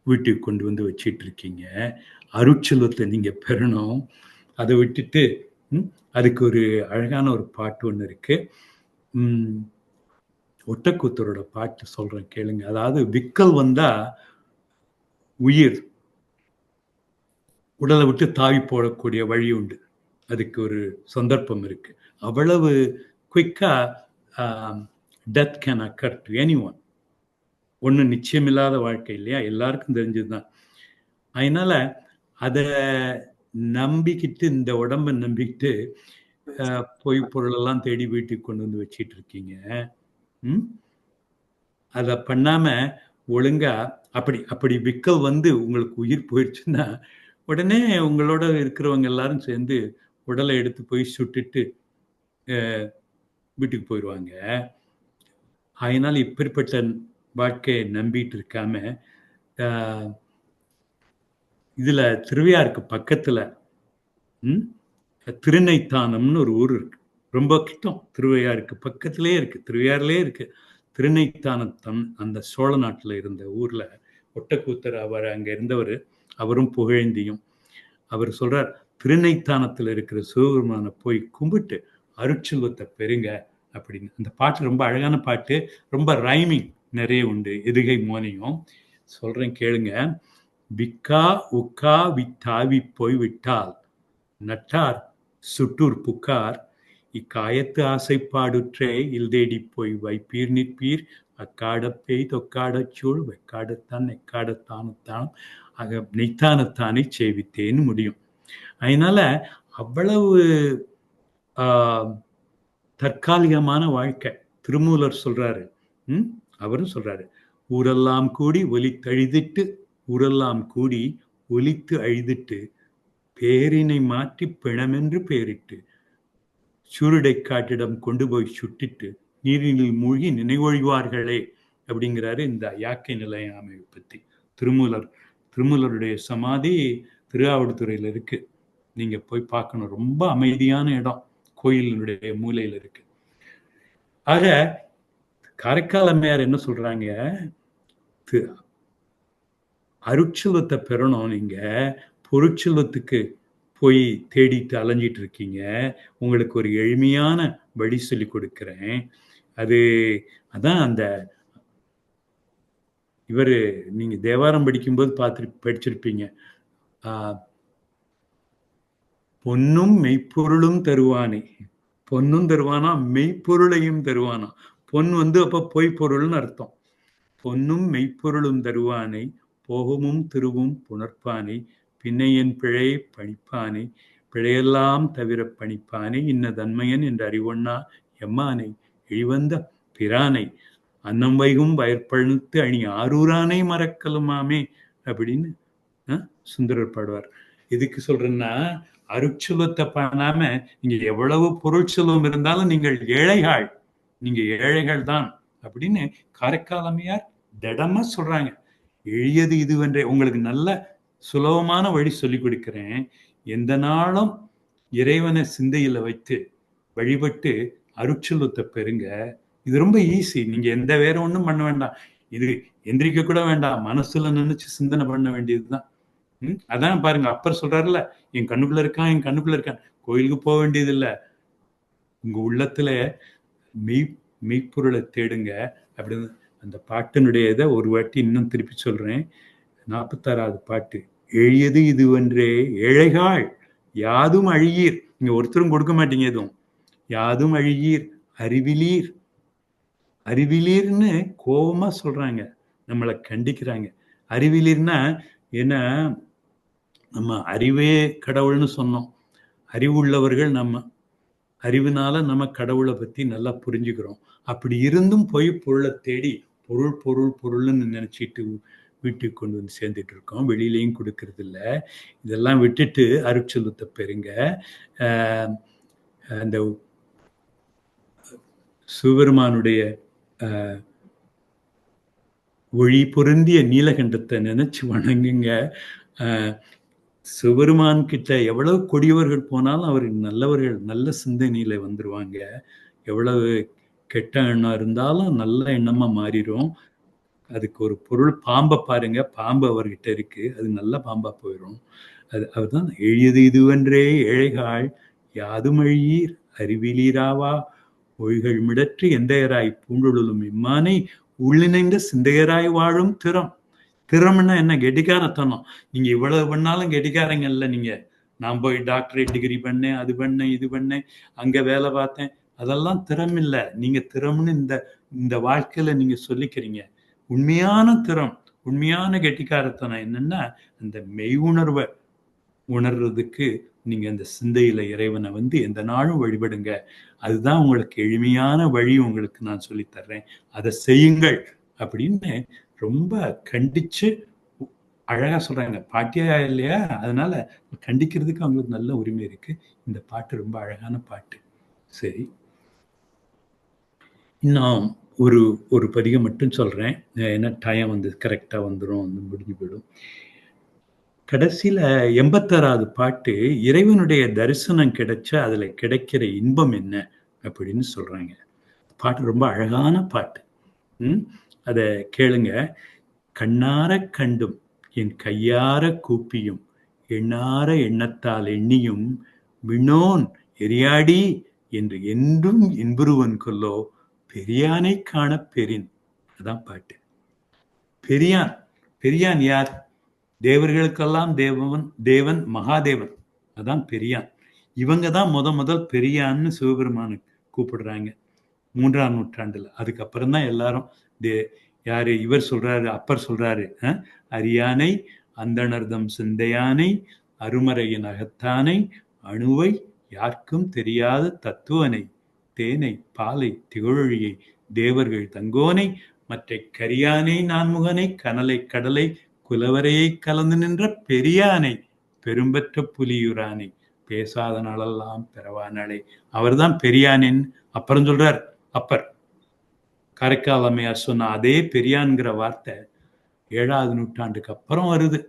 வீட்டுக்கு கொண்டு வச்சிட்டு இருக்கீங்க. அருட்செல்வத்தை நீங்க பெறணும். அதை விட்டுட்டு அதுக்கு ஒரு அழகான ஒரு பாட்டு ஒன்று இருக்கு. ஒட்டக்கூத்தரோட பாட்டு சொல்றேன் கேளுங்க. அதாவது விக்கல் வந்தா உயிர் உடலை விட்டு தாவி போடக்கூடிய வழி உண்டு. அதுக்கு ஒரு சந்தர்ப்பம் இருக்கு. அவ்வளவு குயிக்கா death can occur to anyone. ஒண்ணு நிச்சயமில்லாத வாழ்க்கை இல்லையா, எல்லாருக்கும் தெரிஞ்சதுதான். அதனால அதை நம்பிக்கிட்டு, இந்த உடம்பை நம்பிக்கிட்டு பொய் பொருளெல்லாம் தேடி வீட்டுக்கு கொண்டு வந்து வச்சிட்டு இருக்கீங்க. அதை பண்ணாம ஒழுங்கா அப்படி அப்படி விக்கல் வந்து உங்களுக்கு உயிர் போயிடுச்சுன்னா உடனே உங்களோட இருக்கிறவங்க எல்லாரும் சேர்ந்து உடலை எடுத்து போய் சுட்டுட்டு வீட்டுக்கு போயிடுவாங்க. அதனால இப்படிப்பட்ட வாழ்க்கையை நம்பிட்டு இருக்காம இதுல திருவையாருக்கு பக்கத்துல திருநைத்தானம்னு ஒரு ஊர் இருக்கு. ரொம்ப கிட்டம், திருவையாருக்கு பக்கத்திலே இருக்கு, திருவையாறுலே இருக்கு. திருநைத்தானத்தம் அந்த சோழ நாட்டுல இருந்த ஊர்ல ஒட்டக்கூத்தர் அவர் அங்க இருந்தவர். அவரும் புகழேந்தியும். அவர் சொல்றார், திருநைத்தானத்துல இருக்கிற சிவபெருமானை போய் கும்பிட்டு அருட்செல்வத்தை பெறுங்க அப்படின்னு. அந்த பாட்டு ரொம்ப அழகான பாட்டு, ரொம்ப ரைமிங் நிறைய உண்டு, எதுகை மோனையும். சொல்றேன் கேளுங்க. விக்கா உக்கா வித்தாவி போய் விட்டால் நட்டார் சுட்டூர் புக்கார் இக்காயத்து ஆசைப்பாடுற்றே இல்தேடி போய் வைப்பீர் நிற்பீர் அக்காடப்பேய் தொக்காடச் சூழ் வெக்காடத்தான் நெக்காடத்தானத்தான் ஆக நெய்த்தானத்தானே சேவித்தேன்னு முடியும். அதனால அவ்வளவு தற்காலிகமான வாழ்க்கை. திருமூலர் சொல்றாரு, அவரும் சொல்றாரு, ஊரெல்லாம் கூடி ஒலித்தழிதிட்டு ஊரெல்லாம் கூடி ஒலித்து அழிதிட்டு பேரினை மாற்றி பிணமென்று பேரிட்டு சூருடை காட்டிடம் கொண்டு போய் சுட்டிட்டு நீரினில் மூழ்கி நினைவொழிவார்களே அப்படிங்கிறாரு இந்த யாக்கை நிலையாமை பத்தி. திருமூலருடைய சமாதி திருஆவடுதுறையில இருக்கு, நீங்க போய் பார்க்கணும். ரொம்ப அமைதியான இடம், கோயிலினுடைய மூலையில இருக்கு. ஆக காரைக்கால் அம்மையார் என்ன சொல்றாங்க, அருட்செல்வத்தை பெறணும், நீங்க பொருட்செல்வத்துக்கு போய் தேடிட்டு அலைஞ்சிட்டு இருக்கீங்க. உங்களுக்கு ஒரு எளிமையான வழி சொல்லி கொடுக்கிறேன். அதான் அந்த இவரு நீங்க தேவாரம் படிக்கும்போது படிச்சிருப்பீங்க. பொன்னும் மெய்ப்பொருளும் தருவானே, பொன்னும் தருவானா மெய்ப்பொருளையும் தருவானா. பொன் அப்ப பொய் பொருள்னு அர்த்தம். பொன்னும் மெய்ப்பொருளும் தருவானை போகமும் திருவும் புணர்ப்பானை பின்னையன் பிழையை பணிப்பானை பிழையெல்லாம் தவிர பணிப்பானை இன்ன தன்மையன் என்று அறிவொன்னா எம்மானை இழிவந்த பிரானை அன்னம் வைகும் வயற்பழுத்து அணி ஆரூரானை மறக்கலுமாமே அப்படின்னு சுந்தரர் பாடுவார். எதுக்கு சொல்றேன்னா, அருட்செல்வத்தை பண்ணாம நீங்க எவ்வளவு பொருள் செல்வம் இருந்தாலும் நீங்கள் ஏழைகள், நீங்க ஏழைகள் தான் அப்படின்னு காரைக்கால் அம்மையார் திடமா சொல்றாங்க. எளியது இதுவென்றே. உங்களுக்கு நல்ல சுலபமான வழி சொல்லி கொடுக்கிறேன். எந்த நாளும் இறைவனை சிந்தையில வைத்து வழிபட்டு அருட்செல்வத்தை பெறுங்க. இது ரொம்ப ஈஸி. நீங்க எந்த வேற ஒண்ணும் பண்ண வேண்டாம். இது எந்திரிக்க கூட வேண்டாம், மனசுல நினைச்சு சிந்தனை பண்ண வேண்டியதுதான். அதான் பாருங்க, அப்பர் சொல்றாருல, என் கண்ணுக்குள்ள இருக்கான், என் கண்ணுக்குள்ள இருக்கான். கோயிலுக்கு போக வேண்டியது இல்லை, உங்க உள்ளத்துல மெய்ப்பொருளை தேடுங்க அப்படின்னு. அந்த பாட்டினுடைய இதை ஒரு வாட்டி இன்னும் திருப்பி சொல்றேன். 46வது பாட்டு. எளியது இதுவென்றே ஏழைகாள் யாதும் அழியீர். நீங்க ஒருத்தரும் கொடுக்க மாட்டீங்க எதுவும். யாதும் அழியீர் அறிவிலீர். அறிவிலீர்னு கோபமா சொல்றாங்க, நம்மளை கண்டிக்கிறாங்க. அறிவிலீர்னா என்ன, நம்ம அறிவே கடவுள்னு சொன்னோம். அறிவு உள்ளவர்கள் நம்ம, அறிவுனால நம்ம கடவுளை பத்தி நல்லா புரிஞ்சுக்கிறோம். அப்படி இருந்தும் போய் பொருளை தேடி பொருள் பொருள் பொருள்னு நினைச்சிட்டு வீட்டுக்கு கொண்டு வந்து சேர்ந்துட்டு இருக்கோம். வெளியிலையும் கொடுக்கறது இல்லை. இதெல்லாம் விட்டுட்டு அருட்செல்வத்தை பெறுங்க. அந்த சிவபெருமானுடைய ஒளி பொருந்திய நீலகண்டத்தை நினைச்சு வணங்குங்க. சிவபெருமான் கிட்ட எவ்வளவு கொடியவர்கள் போனாலும் அவர் நல்லவர்கள், நல்ல சிந்தனையில வந்துருவாங்க. எவ்வளவு கெட்ட எண்ணம் இருந்தாலும் நல்ல எண்ணமா மாறிடும். அதுக்கு ஒரு பொருள், பாம்பை பாருங்க, பாம்பு அவர்கிட்ட இருக்கு, அது நல்ல பாம்பா போயிடும். அவர் தான் எளியது இதுவென்றே ஏழைகாள் யாதும் அழியீர் அறிவிலீராவா ஒழிகள் மிடற்று எந்தையராய் பூண்டுழும் இம்மானை உள்ளிணைந்த சிந்தையராய் வாழும் திறம். திறம்னா என்ன, கெட்டிக்காரத்தனம். நீங்க இவ்வளவு பண்ணாலும் கெட்டிக்காரங்க இல்லை. நீங்க நான் போய் டாக்டரேட் டிகிரி பண்ணேன், அது பண்ணேன், இது பண்ணேன், அங்க வேலை பார்த்தேன், அதெல்லாம் திறம் இல்லை. நீங்க திறம்னு இந்த வாழ்க்கையில நீங்க சொல்லிக்கிறீங்க. உண்மையான திறம், உண்மையான கெட்டிக்காரத்தனம் என்னன்னா, அந்த மெய் உணர்வை உணர்றதுக்கு நீங்க அந்த சிந்தையில இறைவனை வந்து எந்த நாளும் வழிபடுங்க. அதுதான் உங்களுக்கு எளிமையான வழி உங்களுக்கு நான் சொல்லித் தர்றேன். அதை செய்யுங்கள் அப்படின்னு ரொம்ப கண்டிச்சு அழகா சொல்றாங்க. பாட்டியா இல்லையா? அதனால கண்டிக்கிறதுக்கு அவங்களுக்கு நல்ல உரிமை இருக்கு. இந்த பாட்டு ரொம்ப அழகான பாட்டு. சரி. இன்னும் ஒரு ஒரு பதிகம் மட்டும் சொல்றேன். ஏன்னா டைம் வந்து கரெக்ட்டா வந்துரும். வந்து முடிஞ்சு போயிடும். கடைசியில 86வது பாட்டு, இறைவனுடைய தரிசனம் கிடைச்சா அதுல கிடைக்கிற இன்பம் என்ன? அப்படின்னு சொல்றாங்க. பாட்டு ரொம்ப அழகான பாட்டு. ம். அத கேளுங்க. கண்ணாரக் கண்டும், என் கையாரக் கூப்பியும், எண்ணார எண்ணத்தால் எண்ணியும், விண்ணோன் எரியாடி என்று என்றும் இன்புறுவன் கொல்லோ, பெரியானைக் காணப் பெறின். அதான் பாட்டு. பெரியான். பெரியான் யார்? தேவர்களுக்கெல்லாம் தேவன் மகாதேவன். அதான் பெரியான். இவங்க தான் முதல் பெரியான்னு சிவபெருமானுக்கு கூப்பிடுறாங்க 3ஆம் நூற்றாண்டுல. அதுக்கப்புறம் தான் எல்லாரும் யாரு இவர் சொல்றாரு, அப்பர் சொல்றாரு, அரியானை அந்தணர்தம் சிந்தையானை அருமறையின் அகத்தானை அணுவை யாருக்கும் தெரியாத தத்துவனை தேனை பாலை திகழொழியை தேவர்கள் தங்கோனை மற்ற கரியானை நான்முகனை கனலை கடலை குலவரையை கலந்து நின்ற பெரியானை பெரும்பற்ற புலியுரானை பேசாத நாளெல்லாம் பிறவானாளே. அவர்தான் பெரியானின் அப்புறம் சொல்றார். அப்பர் காரைக்கால் அம்மையார் சொன்ன அதே பெரியான்கிற வார்த்தை 7வது நூற்றாண்டுக்கு அப்புறம் வருது.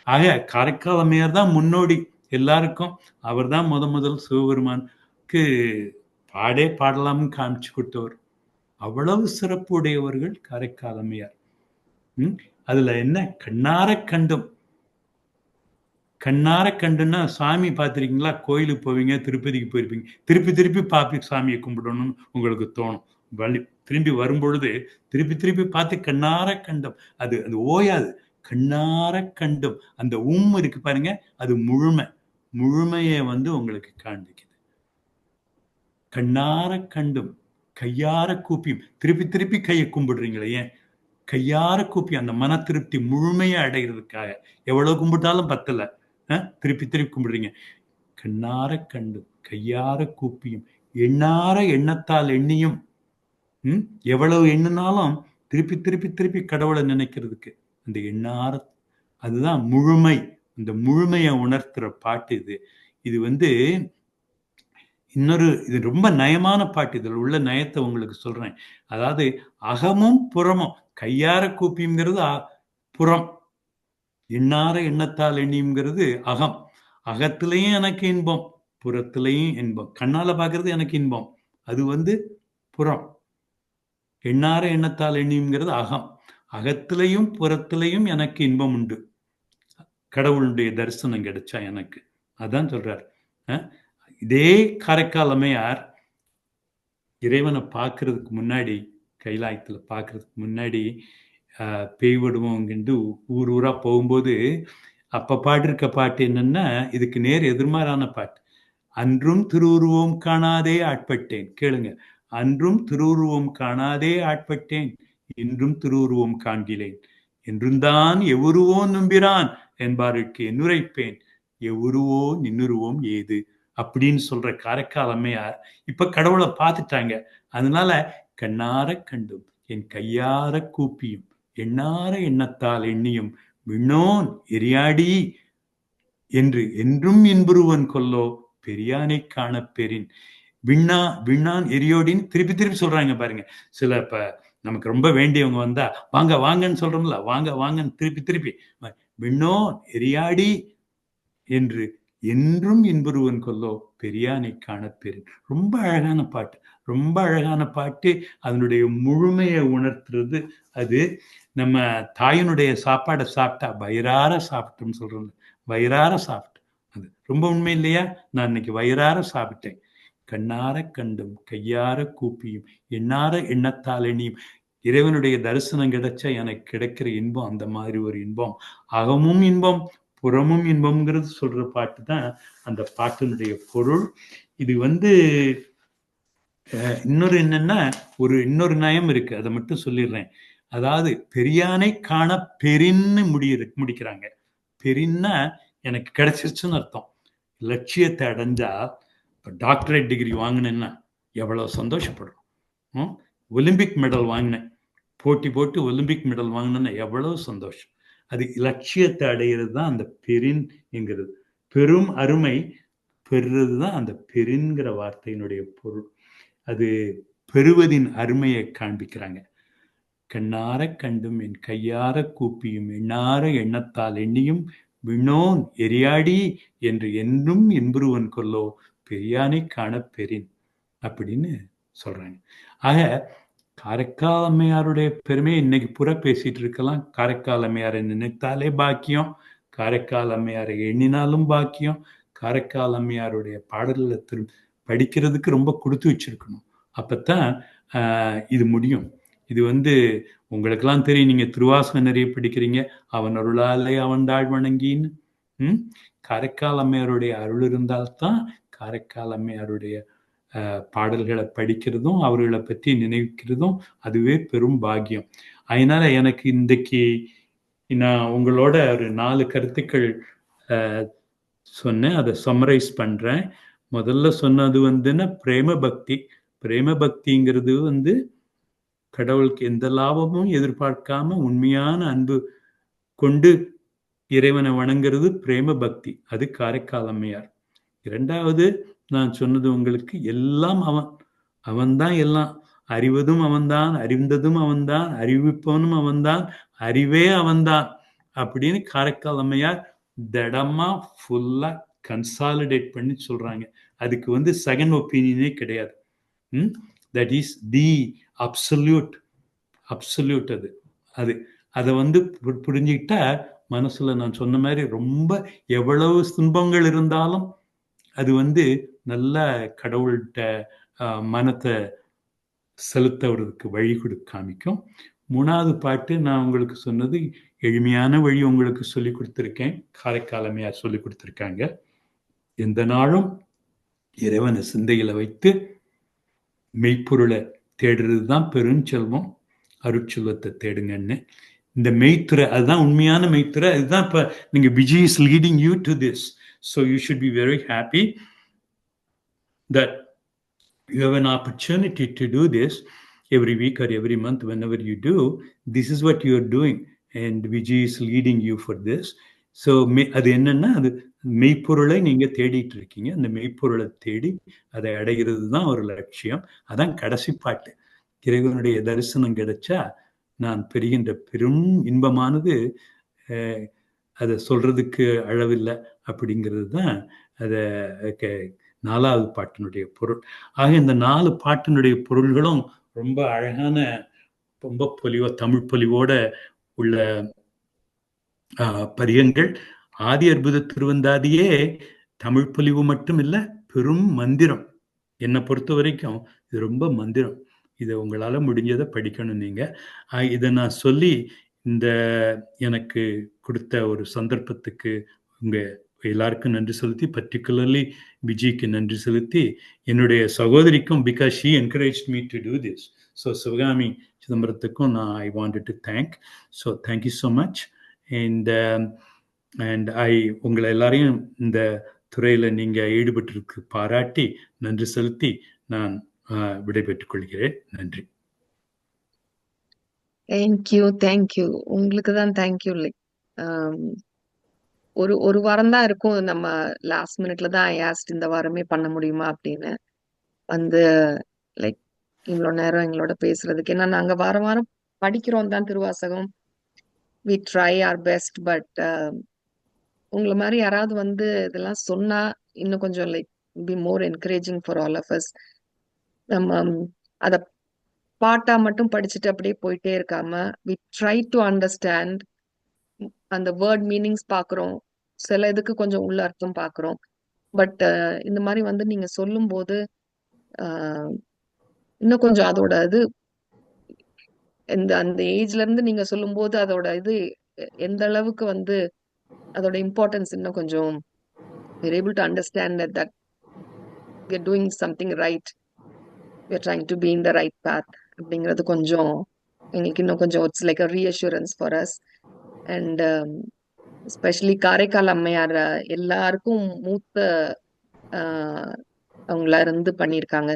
ஆக காரைக்கால் அம்மையார் தான் முன்னோடி எல்லாருக்கும். அவர் தான் முதல் சிவபெருமானுக்கு பாடலாம்னு காமிச்சு கொடுத்தவர். அவ்வளவு சிறப்பு உடையவர்கள் காரைக்கால் அம்மையார். அதுல என்ன கண்ணார கண்டும். கண்ணார கண்டுன்னா சாமி பார்த்திருக்கீங்களா? கோயிலுக்கு போவீங்க, திருப்பதிக்கு போயிருப்பீங்க, திருப்பி பார்த்து சாமியை கும்பிடணும்னு உங்களுக்கு தோணும். திரும்பி வரும்பொழுது திருப்பி பார்த்து கண்ணார கண்டும். அது ஓயாது. கண்ணார கண்டும். அந்த இருக்கு பாருங்க, அது முழுமையை வந்து உங்களுக்கு காண்பிக்குது. கண்ணார கண்டும் கையார கூப்பியும். திருப்பி கையை கும்பிடுறீங்களே, ஏன்? கையார கூப்பி அந்த மன திருப்தி முழுமையை அடைகிறதுக்காக. எவ்வளவு கும்பிட்டாலும் பத்தல, திருப்பி கும்பிடுறீங்க. கண்ணார கண்டும் கையார கூப்பியும் எண்ணார எண்ணத்தால் எண்ணியும். எவ்வளவு எண்ணினாலும் திருப்பி கடவுளை நினைக்கிறதுக்கு அந்த எண்ணார, அதுதான் முழுமை. இந்த முழுமையை உணர்த்துற பாட்டு இது. இது வந்து இது ரொம்ப நயமான பாட்டு. இதில் உள்ள நயத்தை உங்களுக்கு சொல்றேன். அதாவது அகமும் புறமும். கையார கூப்பிங்கிறது புறம், எண்ணார எண்ணத்தால் எண்ணியுங்கிறது அகம். அகத்திலையும் எனக்கு இன்பம், புறத்திலையும் இன்பம். கண்ணால பாக்குறது எனக்கு இன்பம், அது வந்து புறம். எண்ணார எண்ணத்தால் எண்ணியுங்கிறது அகம். அகத்திலையும் புறத்திலையும் எனக்கு இன்பம் உண்டு. கடவுளுடைய தரிசனம் கிடைச்சா எனக்கு. அதான் சொல்றார். இதே காரைக்கால் அம்மையார் இறைவனை பார்க்கறதுக்கு முன்னாடி, கைலாயத்துல பார்க்கறதுக்கு முன்னாடி பேய் விடுவோங்கிட்டு ஊரா போகும்போது அப்ப பாடிருக்க பாட்டு என்னன்னா, இதுக்கு நேர் எதிர்மாறான பாட்டு. அன்றும் திருவுருவம் காணாதே ஆட்பட்டேன். கேளுங்க. அன்றும் திருவுருவம் காணாதே ஆட்பட்டேன், இன்றும் திருவுருவம் காண்கிறேன். என்றும்தான் எவ்வுருவோ நம்பிரான் என்பாருக்கு என்னுரைப்பேன், எவ்வுருவோ நின்னுருவோம் ஏது அப்படின்னு சொல்ற காரைக்கால் அம்மையார் இப்ப கடவுளை பார்த்துட்டாங்க. அதனால கண்ணார கண்டும் என் கையார கூப்பியும் எண்ணார எண்ணத்தால் எண்ணியும் விண்ணோன் எரியாடி என்று என்றும் இன்புருவன் கொல்லோ, பெரியானை காண பெறின். விண்ணான் எரியோடின்னு திருப்பி சொல்றாங்க பாருங்க. சில இப்ப நமக்கு ரொம்ப வேண்டியவங்க வந்தா வாங்கன்னு சொல்றோம்ல, வாங்கன்னு திருப்பி விண்ணோன் எரியாடி என்று என்றும் இன்புருவன் கொல்லோ, பெரியானை காண பெறின். ரொம்ப அழகான பாட்டு, ரொம்ப அழகான பாட்டு. அதனுடைய முழுமையை உணர்த்துறது அது. நம்ம தாயினுடைய சாப்பாடை சாப்பிட்டா வயிறார சாப்பிட்டோம்னு சொல்றோம்ல, வயிறார சாப்பிட்டேன். அது ரொம்ப உண்மை இல்லையா? நான் இன்னைக்கு வயிறார சாப்பிட்டேன். கண்ணார கண்டும் கையார கூப்பியும் எண்ணார எண்ணத்தால் எண்ணியும். இறைவனுடைய தரிசனம் கிடைச்சா எனக்கு கிடைக்கிற இன்பம் அந்த மாதிரி ஒரு இன்பம். அகமும் இன்பம் புறமும் இன்பம்ங்கிறது சொல்ற பாட்டு தான் அந்த பாட்டினுடைய பொருள். இது வந்து இன்னொரு என்னன்னா, இன்னொரு நயம் இருக்கு, அதை மட்டும் சொல்லிடுறேன். அதாவது பெரியானை காண பெரின்னு முடிக்கிறாங்க. பெரின்னா எனக்கு கிடைச்சிருச்சுன்னு அர்த்தம். லட்சியத்தை அடைஞ்சா, இப்போ டாக்டரேட் டிகிரி வாங்கினேன்னா எவ்வளோ சந்தோஷப்படுறோம். ஒலிம்பிக் மெடல் வாங்கினேன், போட்டி போட்டு ஒலிம்பிக் மெடல் வாங்கினேன்னா எவ்வளோ சந்தோஷம். அது லட்சியத்தை அடையிறது தான் அந்த பெரின்ங்கிறது. பெரும் அருமை பெறுறது தான் அந்த பெரின்கிற வார்த்தையினுடைய பொருள். அது பெறுவதின் அருமையை காண்பிக்கிறாங்க. கண்ணார கண்டும் என் கையார கூப்பியும் எண்ணார எண்ணத்தால் எண்ணியும் விண்ணோன் எரியாடி என்று என்றும் என்புருவன் கொல்லோ பெரியானை காண பெரின் அப்படின்னு சொல்றாங்க. ஆக காரைக்கால் அம்மையாருடைய பெருமையை இன்னைக்கு புற பேசிட்டு இருக்கலாம். காரைக்கால் அம்மையாரை நினைத்தாலே பாக்கியம், காரைக்கால் அம்மையாரை எண்ணினாலும் பாக்கியம், காரைக்கால் அம்மையாருடைய பாடல்களை படிக்கிறதுக்கு ரொம்ப கொடுத்து வச்சிருக்கணும். அப்பத்தான் இது முடியும். இது உங்களுக்கெல்லாம் தெரியும், நீங்க திருவாசகம் நிறைய படிக்கிறீங்க. அவன் அருளாலே அவன் தாழ் வணங்கின்னு. காரைக்கால் அம்மையாருடைய அருள் இருந்தால்தான் காரைக்கால் அம்மையாருடைய பாடல்களை படிக்கிறதும் அவர்களை பற்றி நினைக்கிறதும் அதுவே பெரும் பாக்கியம். அதனால எனக்கு இன்றைக்கு நான் உங்களோட ஒரு 4 கருத்துக்கள் சொன்னேன், அதை சம்மரைஸ் பண்றேன். முதல்ல சொன்னது பிரேம பக்தி. பிரேம பக்திங்கிறது கடவுளுக்கு எந்த லாபமும் எதிர்பார்க்காம உண்மையான அன்பு கொண்டு இறைவனை வணங்குறது பிரேம பக்தி. அது காரைக்கால் அம்மையார். இரண்டாவது நான் சொன்னது உங்களுக்கு, எல்லாம் அவன்தான் எல்லாம். அறிவதும் அவன்தான், அறிந்ததும் அவன்தான், அறிவிப்பவனும் அவன்தான், அறிவே அவன்தான் அப்படின்னு காரைக்கால் அம்மையார் திடமா ஃபுல்லா கன்சாலிடேட் பண்ணி சொல்றாங்க. அதுக்கு செகண்ட் ஒப்பீனியனே கிடையாது. That is the absolute. அது அது அதை புரிஞ்சுக்கிட்டா மனசுல நான் சொன்ன மாதிரி ரொம்ப எவ்வளவு துன்பங்கள் இருந்தாலும் அது நல்ல கடவுள்கிட்ட மனத்தை செலுத்துவதற்கு வழி காமிக்கும். 3வது பாட்டு நான் உங்களுக்கு சொன்னது எளிமையான வழி உங்களுக்கு சொல்லி கொடுத்துருக்கேன். காரைக்கால் அம்மையார் சொல்லி கொடுத்துருக்காங்க. எந்த நாளும் இறைவனை சிந்தையில வைத்து மெய்ப்பொருளை தேடுறது தான் பெருஞ்செல்வம், அருட்செல்வத்தை தேடுங்கன்னு. இந்த மெய்த்துறை அதுதான் உண்மையான மெய்த்துறை. அதுதான் இப்ப நீங்க Vijay is leading you to this. So you should be very happy that you have an opportunity to do this every week or every month. Whenever you do, this is what you are doing, and Vijay is leading you for this. So அது என்னன்னா, அது மெய்ப்பொருளை நீங்க தேடிட்டு இருக்கீங்க. அந்த மெய்ப்பொருளை தேடி அதை அடைகிறது தான் ஒரு லட்சியம். அதான் கடைசி பாட்டு. இறைவனுடைய தரிசனம் கிடைச்சா நான் பெறுகின்ற பெரும் இன்பமானது அதை சொல்றதுக்கு அளவில்லை அப்படிங்கிறது தான் அதை 4வது பாட்டினுடைய பொருள். ஆக இந்த 4 பாட்டினுடைய பொருள்களும் ரொம்ப அழகான, ரொம்ப பொலிவா தமிழ் பொலிவோட உள்ள பதிகங்கள். ஆதி அற்புத திருவந்தாதியே தமிழ் பொலிவு மட்டும் இல்லை, பெரும் மந்திரம். என்னை பொறுத்த வரைக்கும் இது ரொம்ப மந்திரம். இதை உங்களால முடிஞ்சதை படிக்கணும் நீங்க. இதை நான் சொல்லி இந்த எனக்கு கொடுத்த ஒரு சந்தர்ப்பத்துக்கு உங்க எல்லாருக்கும் நன்றி செலுத்தி, பர்டிகுலர்லி விஜய்க்கு நன்றி செலுத்தி, என்னுடைய சகோதரிக்கும், because she encourage me to do this. So Sivakami சிதம்பரத்துக்கும் நான் I wanted to thank. So thank you so much. And உங்களை எல்லாரையும் இந்த துறையில நீங்க ஈடுபட்டிருக்கு பாராட்டி நன்றி செலுத்தி நான் விடைபெற்றுக் கொள்கிறேன். நன்றி. தேங்க்யூ. உங்களுக்கு தான் தேங்க்யூ. லைக் ஒரு வாரம் தான் இருக்கும். நம்ம லாஸ்ட் மினிட்ல தான் ஆஸ்ட் இந்த வாரமே பண்ண முடியுமா அப்படின்னு லைக் இவ்வளவு நேரம் எங்களோட பேசுறதுக்கு. ஏன்னா நாங்க வாரம் வாரம் படிக்கிறோம் தான் திருவாசகம். We try our best. But உங்களை மாதிரி யாராவது இதெல்லாம் சொன்னா இன்னும் கொஞ்சம் like be more encouraging for all of us. நம்ம அத பாட்டா மட்டும் படிச்சுட்டு அப்படியே போயிட்டே இருக்காம வி ட்ரை டு அண்டர்ஸ்டாண்ட். அந்த வேர்ட் மீனிங்ஸ் பாக்குறோம், சில இதுக்கு கொஞ்சம் உள்ள அர்த்தம் பாக்குறோம். பட் இந்த மாதிரி நீங்க சொல்லும் போது இன்னும் கொஞ்சம் அதோட இது அந்த ஏஜ்ல இருந்து நீங்க சொல்லும் போது அதோட இது எந்த அளவுக்கு அதோட இம்பார்ட்டன்ஸ் இன்னும் கொஞ்சம் we're able to understand that we're doing something right, we're trying to be in the right path அப்படிங்கிறது கொஞ்சம் எங்களுக்கு இன்னும் கொஞ்சம் it's like a reassurance for us. And especially Karaikal அம்மையார் எல்லாருக்கும் மூத்த ஆஹ், அவங்களா இருந்து பண்ணியிருக்காங்க.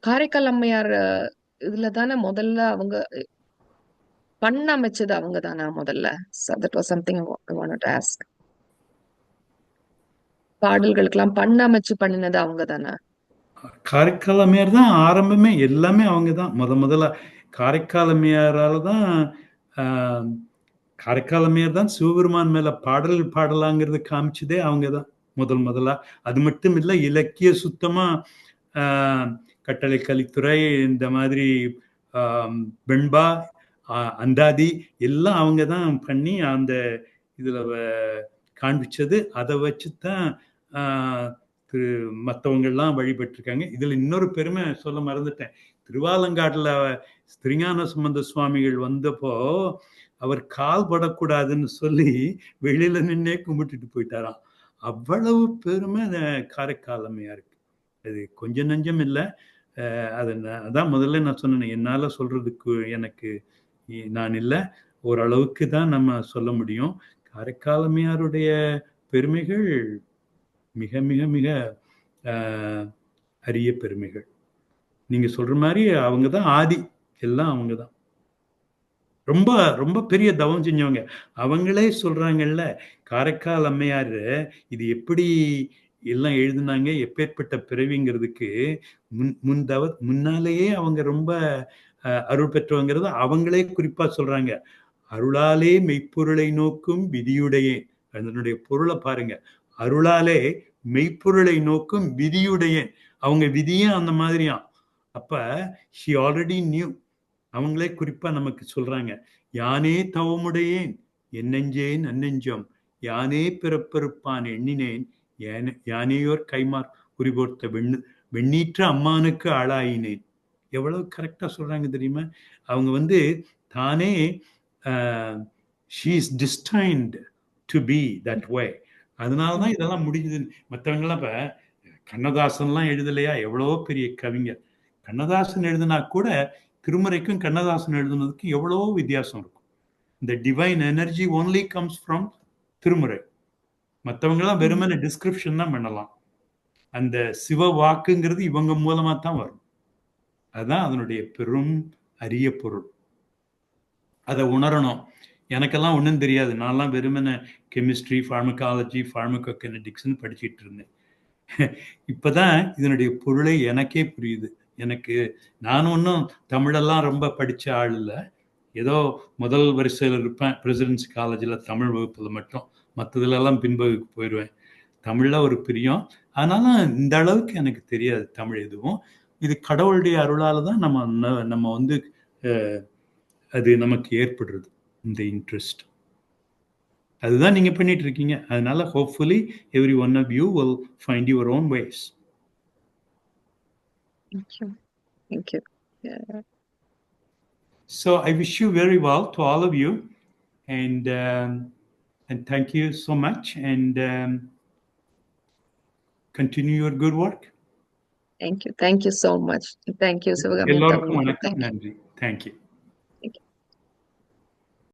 காரைக்கால் அம்மையார் இதுல தானே முதல்ல அவங்க பண்ண அமைச்சது அவங்க தானா முதல்ல? That was something I wanted to ask. பாடல்களுக்கெல்லாம் பண்ண அமைச்சு பண்ணினது அவங்க தானா? காரைக்கால் அம்மையார் தான் ஆரம்பமே, எல்லாமே அவங்க தான். முதல்ல காரைக்கால் அம்மையாரால தான் ஆஹ், காரைக்கால் அம்மையார் தான் சிவபெருமான் மேல பாடல் பாடலாங்கிறது காமிச்சதே அவங்க தான் முதலா. அது மட்டும் இல்லை, இலக்கிய சுத்தமா ஆஹ், கட்டளை கலித்துறை இந்த மாதிரி ஆஹ், வெண்பா அந்தாதி எல்லாம் அவங்க தான் பண்ணி அந்த இதுல காண்பிச்சது. அதை வச்சுதான் மற்றவங்கெல்லாம் வழிபட்டிருக்காங்க. இதுல இன்னொரு பெருமை சொல்ல மறந்துட்டேன். திருவாலங்காட்டுல திருஞான சம்பந்த சுவாமிகள் வந்தப்போ அவர் கால் படக்கூடாதுன்னு சொல்லி வெளியில நின்னே கும்பிட்டுட்டு போயிட்டாராம். அவ்வளவு பெருமை காரைக்கால் அம்மையாருக்கு. அது கொஞ்சம் நஞ்சம் இல்லை. அது அதான் முதல்ல நான் சொன்னேன், என்னால சொல்றதுக்கு எனக்கு நான் இல்லை, ஓரளவுக்கு தான் நம்ம சொல்ல முடியும். காரைக்கால் அம்மையாருடைய பெருமைகள் மிக மிக மிக அரிய பெருமைகள். நீங்க சொல்ற மாதிரி அவங்க தான் ஆதி, எல்லாம் அவங்க தான். ரொம்ப ரொம்ப பெரிய தவம் செஞ்சவங்க. அவங்களே சொல்றாங்கல்ல, காரைக்கால் அம்மையாரு இது எப்படி எல்லாம் எழுதுனாங்க, எப்பேற்பட்ட பிறவிங்கிறதுக்கு முன்னாலேயே அவங்க ரொம்ப அருள் பெற்றவங்கிறத அவங்களே குறிப்பா சொல்றாங்க. அருளாலே மெய்ப்பொருளை நோக்கும் விதியுடையேன். அதனுடைய பொருளை பாருங்க. அருளாலே மெய்ப்பொருளை நோக்கும் விதியுடையேன். அவங்க விதியும் அந்த மாதிரியாம். அப்ப ஷி ஆல்ரெடி நியூ. அவங்களே குறிப்பா நமக்கு சொல்றாங்க, யானே தவமுடையேன் என்னெஞ்சேன் அன்னெஞ்சம் யானே பிறப்பறுப்பான் எண்ணினேன் யானேயோர் கைமார் குறிபோர்த்த வெண்ணீற்ற அம்மானுக்கு ஆளாயினேன். எவ்வளவு கரெக்டா சொல்றாங்க தெரியுமா? அவங்க தானே she is destined to be that way. அதனாலதான் இதெல்லாம் முடிஞ்சது. மற்றவங்கெல்லாம் இப்ப கண்ணதாசன்லாம் எழுதலையா? எவ்வளவோ பெரிய கவிஞர். கண்ணதாசன் எழுதினா கூட திருமுறைக்கும் கண்ணதாசன் எழுதுனதுக்கு எவ்வளவோ வித்தியாசம் இருக்கும். இந்த divine energy only comes from திருமுறை. மற்றவங்கெல்லாம் வெறுமனே டிஸ்கிரிப்ஷன் தான் பண்ணலாம். அந்த சிவ வாக்குங்கிறது இவங்க மூலமா தான் வரும். அதுதான் அதனுடைய பெரும் அரிய பொருள். அதை உணரணும். எனக்கெல்லாம் ஒன்றும் தெரியாது. நான்லாம் வெறுமனே கெமிஸ்ட்ரி, ஃபார்மகாலஜி, ஃபார்மகோகினெடிக்ஸ்ன்னு படிச்சுட்டு இருந்தேன். இப்பதான் இதனுடைய பொருளை எனக்கே புரியுது. நான் ஒன்றும் தமிழெல்லாம் ரொம்ப படிச்ச ஆள் இல்லை. ஏதோ முதல் வரிசையில் இருப்பேன் பிரசிடென்சி காலேஜில் தமிழ் வகுப்புல மட்டும். மற்றதுலெல்லாம் பின்பகுக்கு போயிடுவேன். தமிழ்ல ஒரு பிரியம். ஆனாலும் இந்த அளவுக்கு எனக்கு தெரியாது தமிழ் எதுவும். இது கடவுளுடைய அருளால தான் நம்ம அது நமக்கு ஏற்படுறது இந்த இன்ட்ரெஸ்ட். அதுதான் நீங்க பண்ணிட்டு இருக்கீங்க. அதனால hopefully every one of you will find your own ways. Thank you. Yeah. So I wish you very well to all of you, and thank you so much, and continue your good work. Thank you so much. Thank you, Sivagami. எல்லாருக்கும் வணக்கம், நன்றி. Thank you.